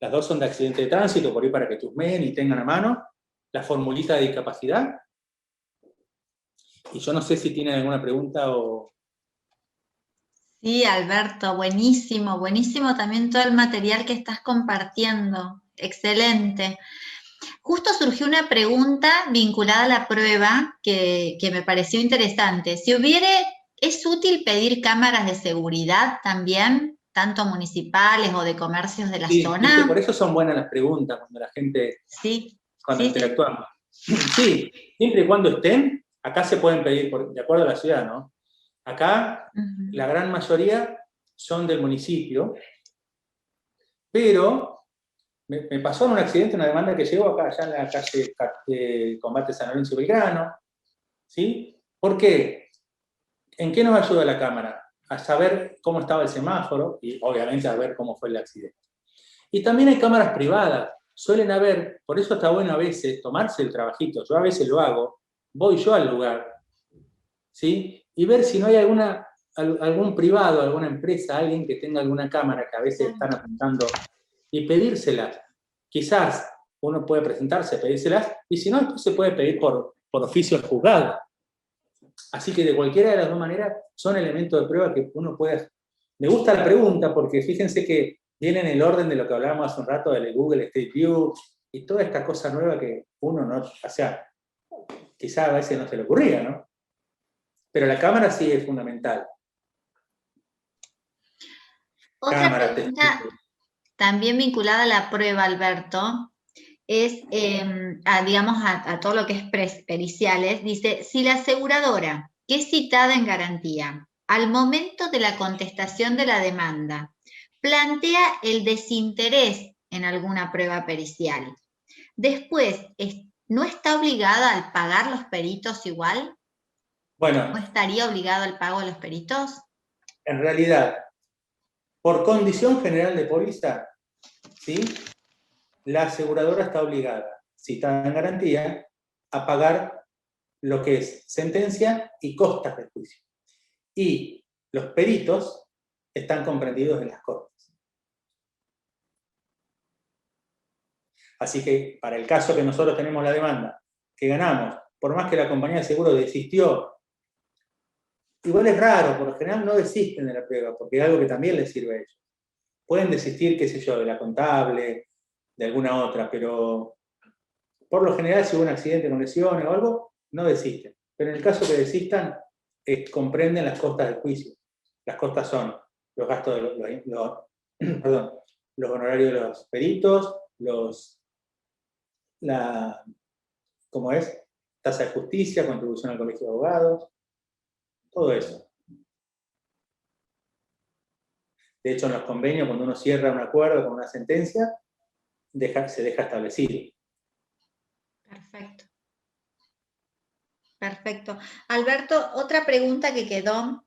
Las 2 son de accidente de tránsito, por ahí para que chusmeen y tengan a mano. La formulita de discapacidad. Y yo no sé si tienen alguna pregunta o... Sí, Alberto, buenísimo, buenísimo también todo el material que estás compartiendo. Excelente. Justo surgió una pregunta vinculada a la prueba que me pareció interesante. ¿Es útil pedir cámaras de seguridad también, tanto municipales o de comercios de la zona? Sí, por eso son buenas las preguntas cuando la gente, cuando interactuamos. Sí, siempre y cuando estén, acá se pueden pedir, de acuerdo a la ciudad, ¿no? Acá, la gran mayoría son del municipio, pero me pasó en un accidente, una demanda que llegó acá, allá en la calle Combate San Lorenzo Belgrano, ¿sí? ¿Por qué? ¿En qué nos ayuda la cámara? A saber cómo estaba el semáforo y obviamente a ver cómo fue el accidente. Y también hay cámaras privadas, suelen haber, por eso está bueno a veces tomarse el trabajito, yo a veces lo hago, voy yo al lugar, ¿sí? Y ver si no hay algún privado, alguna empresa, alguien que tenga alguna cámara que a veces están apuntando y pedírselas. Quizás uno puede presentarse, pedírselas, y si no, esto se puede pedir por oficio al juzgado. Así que de cualquiera de las 2 maneras son elementos de prueba que uno puede... Me gusta la pregunta porque fíjense que viene en el orden de lo que hablábamos hace un rato del Google Street View y toda esta cosa nueva que uno no, o sea, quizá a veces no se le ocurría, ¿no? Pero la cámara sí es fundamental. Otra pregunta también vinculada a la prueba, Alberto, es, digamos, a todo lo que es periciales. Dice, si la aseguradora, que es citada en garantía, al momento de la contestación de la demanda, plantea el desinterés en alguna prueba pericial, después, ¿no está obligada al pagar los peritos igual? Bueno, ¿No estaría obligado al pago de los peritos? en realidad, por condición general de póliza, ¿sí?, la aseguradora está obligada, citada en garantía, a pagar lo que es sentencia y costas del juicio. Y los peritos están comprendidos en las cortes. Así que para el caso que nosotros tenemos la demanda, que ganamos, por más que la compañía de seguro desistió, igual es raro, por lo general no desisten de la prueba, porque es algo que también les sirve a ellos. Pueden desistir, qué sé yo, de la contable, de alguna otra, pero por lo general si hubo un accidente con lesiones o algo, no desisten. Pero en el caso que desistan, comprenden las costas del juicio. Las costas son los gastos de los honorarios de los peritos, ¿cómo es? Tasa de justicia, contribución al colegio de abogados, todo eso. De hecho, en los convenios, cuando uno cierra un acuerdo con una sentencia, se deja establecido. Perfecto. Perfecto. Alberto, otra pregunta que quedó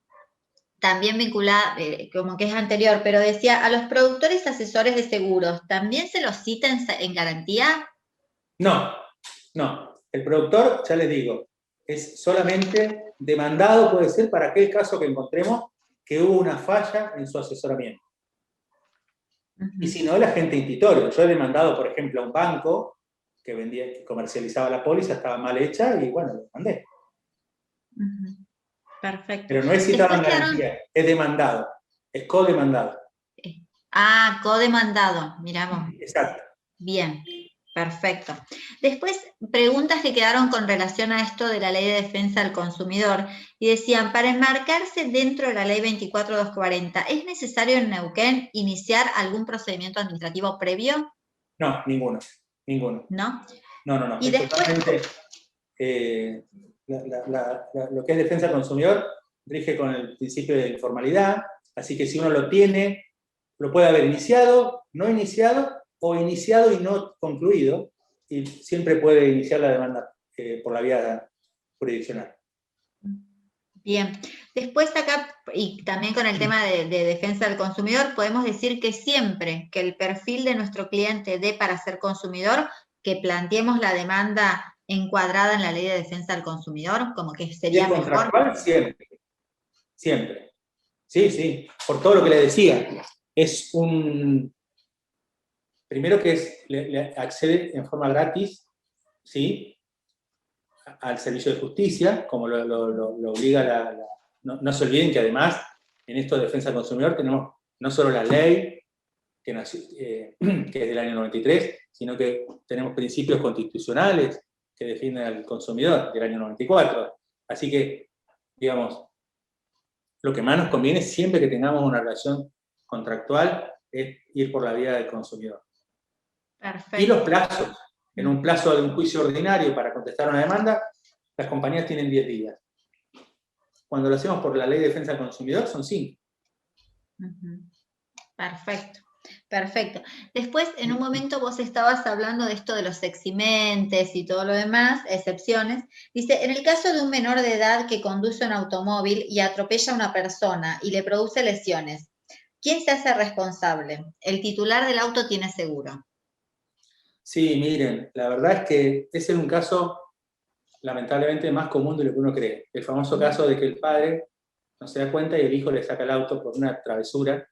también vinculada, como que es anterior, pero decía, ¿a los productores asesores de seguros también se los cita en garantía? No, no. El productor, ya les digo, es solamente demandado, puede ser para aquel caso que encontremos que hubo una falla en su asesoramiento. Y si no, el agente institorio. Yo he demandado, por ejemplo, a un banco que comercializaba la póliza, estaba mal hecha y bueno, lo demandé. Perfecto. Pero no es citado en garantía, es demandado, es codemandado. Ah, codemandado, miramos. Exacto. Bien, perfecto. Después, preguntas que quedaron con relación a esto de la Ley de Defensa del Consumidor, y decían, para enmarcarse dentro de la Ley 24240, ¿es necesario en Neuquén iniciar algún procedimiento administrativo previo? No, ninguno. ¿No? No. Y Es después, totalmente, lo que es defensa del consumidor rige con el principio de informalidad, así que si uno lo tiene, lo puede haber iniciado, no iniciado, o iniciado y no concluido, y siempre puede iniciar la demanda por la vía jurisdiccional. bien, después acá, y también con el tema de defensa del consumidor, podemos decir que siempre que el perfil de nuestro cliente dé para ser consumidor, que planteemos la demanda encuadrada en la Ley de Defensa del Consumidor, como que sería mejor. Contractual, siempre. Sí, por todo lo que le decía. Es primero que le accede en forma gratis, ¿sí?, al servicio de justicia, como lo obliga no se olviden que además, en esto de defensa del consumidor, tenemos no solo la ley, que es del año 93, sino que tenemos principios constitucionales que defienden al consumidor, del año 94. Así que, digamos, lo que más nos conviene siempre que tengamos una relación contractual es ir por la vía del consumidor. Perfecto. Y los plazos. En un plazo de un juicio ordinario para contestar una demanda, las compañías tienen 10 días. Cuando lo hacemos por la Ley de Defensa del Consumidor, son 5. Perfecto. Después, en un momento vos estabas hablando de esto de los eximentes y todo lo demás, excepciones. Dice, en el caso de un menor de edad que conduce un automóvil y atropella a una persona y le produce lesiones, ¿quién se hace responsable? ¿El titular del auto tiene seguro? Sí, miren, la verdad es que ese es un caso lamentablemente más común de lo que uno cree. El famoso caso de que el padre no se da cuenta y el hijo le saca el auto por una travesura.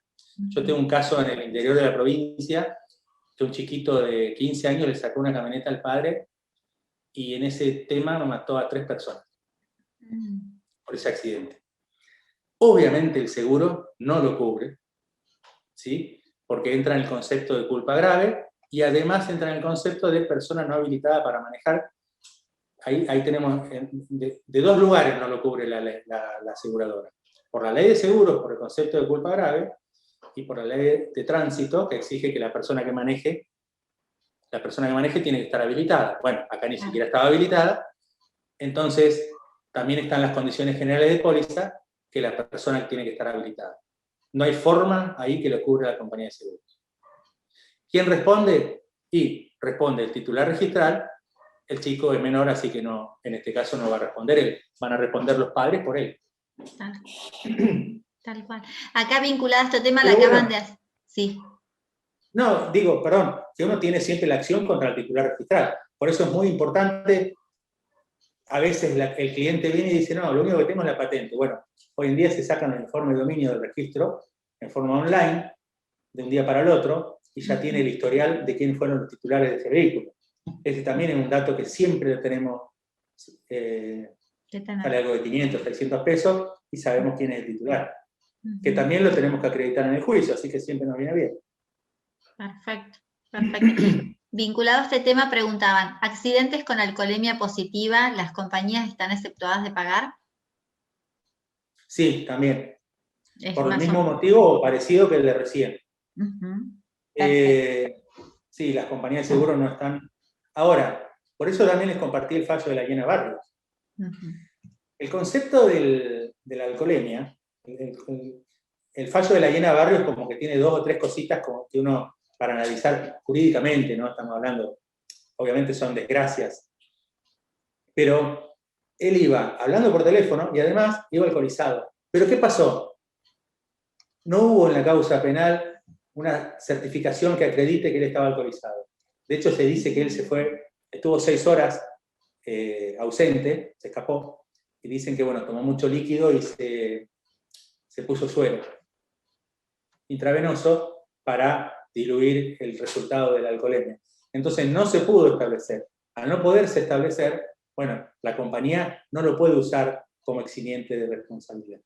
Yo tengo un caso en el interior de la provincia, que un chiquito de 15 años le sacó una camioneta al padre y en ese tema mató a 3 personas por ese accidente. Obviamente el seguro no lo cubre, ¿sí? porque entra en el concepto de culpa grave y además entra en el concepto de persona no habilitada para manejar. Ahí tenemos, de dos lugares no lo cubre la aseguradora. Por la ley de seguros, por el concepto de culpa grave, y por la ley de tránsito, que exige que la persona que maneje tiene que estar habilitada. Bueno, acá ni siquiera estaba habilitada, entonces también están las condiciones generales de póliza, que la persona tiene que estar habilitada. No hay forma ahí que lo cubra la compañía de seguros. ¿Quién responde? Y responde el titular registral. El chico es menor, así que no, en este caso no va a responder él. Van a responder los padres por él. Tal cual. Acá vinculado a este tema, pero la acaban bueno, de hacer. Sí. No, digo, perdón, que uno tiene siempre la acción contra el titular registral. Por eso es muy importante. A veces el cliente viene y dice, no, lo único que tengo es la patente. Bueno, hoy en día se sacan el informe de dominio del registro en forma online, de un día para el otro, y ya tiene el historial de quiénes fueron los titulares de ese vehículo. Ese también es un dato que siempre lo tenemos, sale algo de 500, 600 pesos, y sabemos quién es el titular. Que también lo tenemos que acreditar en el juicio, así que siempre nos viene bien. Perfecto, perfecto. Vinculado a este tema, preguntaban, ¿accidentes con alcoholemia positiva, las compañías están exceptuadas de pagar? Sí, también. Es Por el más mismo motivo o parecido que el de recién. Perfecto. Sí, las compañías de seguro no están. Ahora, por eso también les compartí el fallo de la Llena Barrios. El concepto de la alcoholemia, el fallo de la Llena Barrios como que tiene 2 o 3 cositas como que uno, para analizar jurídicamente, ¿no? Estamos hablando, obviamente son desgracias, pero él iba hablando por teléfono y además iba alcoholizado. ¿Pero qué pasó? No hubo en la causa penal una certificación que acredite que él estaba alcoholizado. De hecho, se dice que él se fue, estuvo 6 horas ausente, se escapó, y dicen que, bueno, tomó mucho líquido y se puso suero intravenoso para diluir el resultado de la alcoholemia. Entonces no se pudo establecer. Al no poderse establecer, bueno, la compañía no lo puede usar como eximiente de responsabilidad.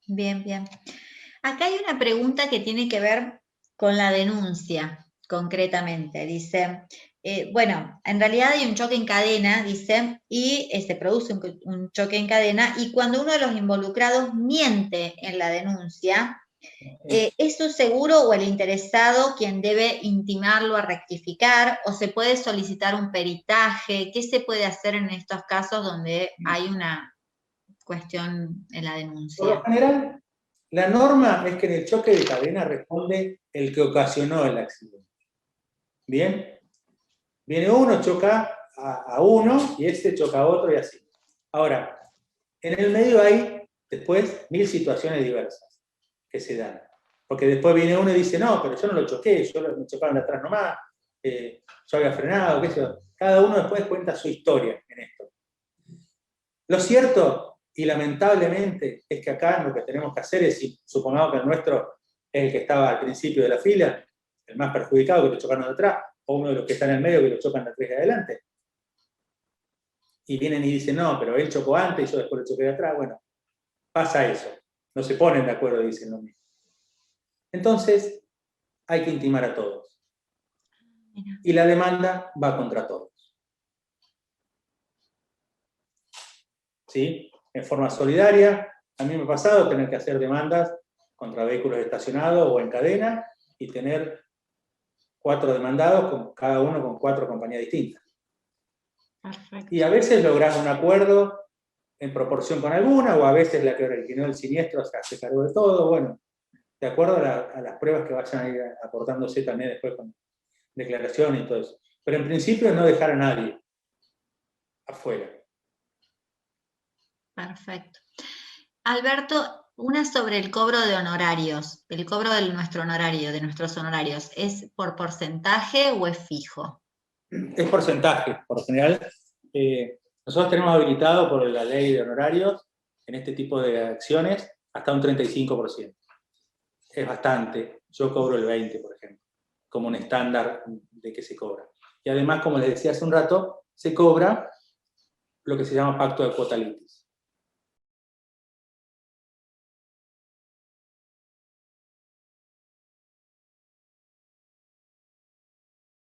Bien, bien. Acá hay una pregunta que tiene que ver con la denuncia, concretamente. Dice, bueno, en realidad hay un choque en cadena, dice, y se produce un choque en cadena, y cuando uno de los involucrados miente en la denuncia, ¿es su seguro o el interesado quien debe intimarlo a rectificar, o se puede solicitar un peritaje? ¿Qué se puede hacer en estos casos donde hay una cuestión en la denuncia? Por lo general, la norma es que en el choque de cadena responde el que ocasionó el accidente. ¿Bien? Viene uno, choca a uno, y ese choca a otro, y así. Ahora, en el medio hay después 1000 situaciones diversas que se dan. Porque después viene uno y dice, no, pero yo no lo choqué, me chocaron de atrás nomás, yo había frenado, qué sé yo. Cada uno después cuenta su historia en esto. Lo cierto, y lamentablemente, es que acá lo que tenemos que hacer es, si supongamos que el nuestro es el que estaba al principio de la fila, el más perjudicado, que lo chocaron de atrás, o uno de los que está en el medio, que lo chocan de atrás y de adelante, y vienen y dicen, no, pero él chocó antes y yo después lo choqué de atrás, bueno, pasa eso. No se ponen de acuerdo y dicen lo mismo. Entonces, hay que intimar a todos. Y la demanda va contra todos. ¿Sí? En forma solidaria, a mí me ha pasado tener que hacer demandas contra vehículos estacionados o en cadena y tener 4 demandados, cada uno con 4 compañías distintas. Perfecto. Y a veces logras un acuerdo en proporción con alguna, o a veces la que originó el siniestro se hace cargo de todo, bueno, de acuerdo a las pruebas que vayan a ir aportándose también después con declaración y todo eso. Pero en principio no dejar a nadie afuera. Perfecto. Alberto, una sobre el cobro de honorarios, el cobro de nuestro honorario, de nuestros honorarios, ¿es por porcentaje o es fijo? Es porcentaje, por lo general. Nosotros tenemos habilitado por la ley de honorarios, en este tipo de acciones, hasta un 35%. Es bastante. Yo cobro el 20%, por ejemplo, como un estándar de que se cobra. Y además, como les decía hace un rato, se cobra lo que se llama pacto de cuota litis.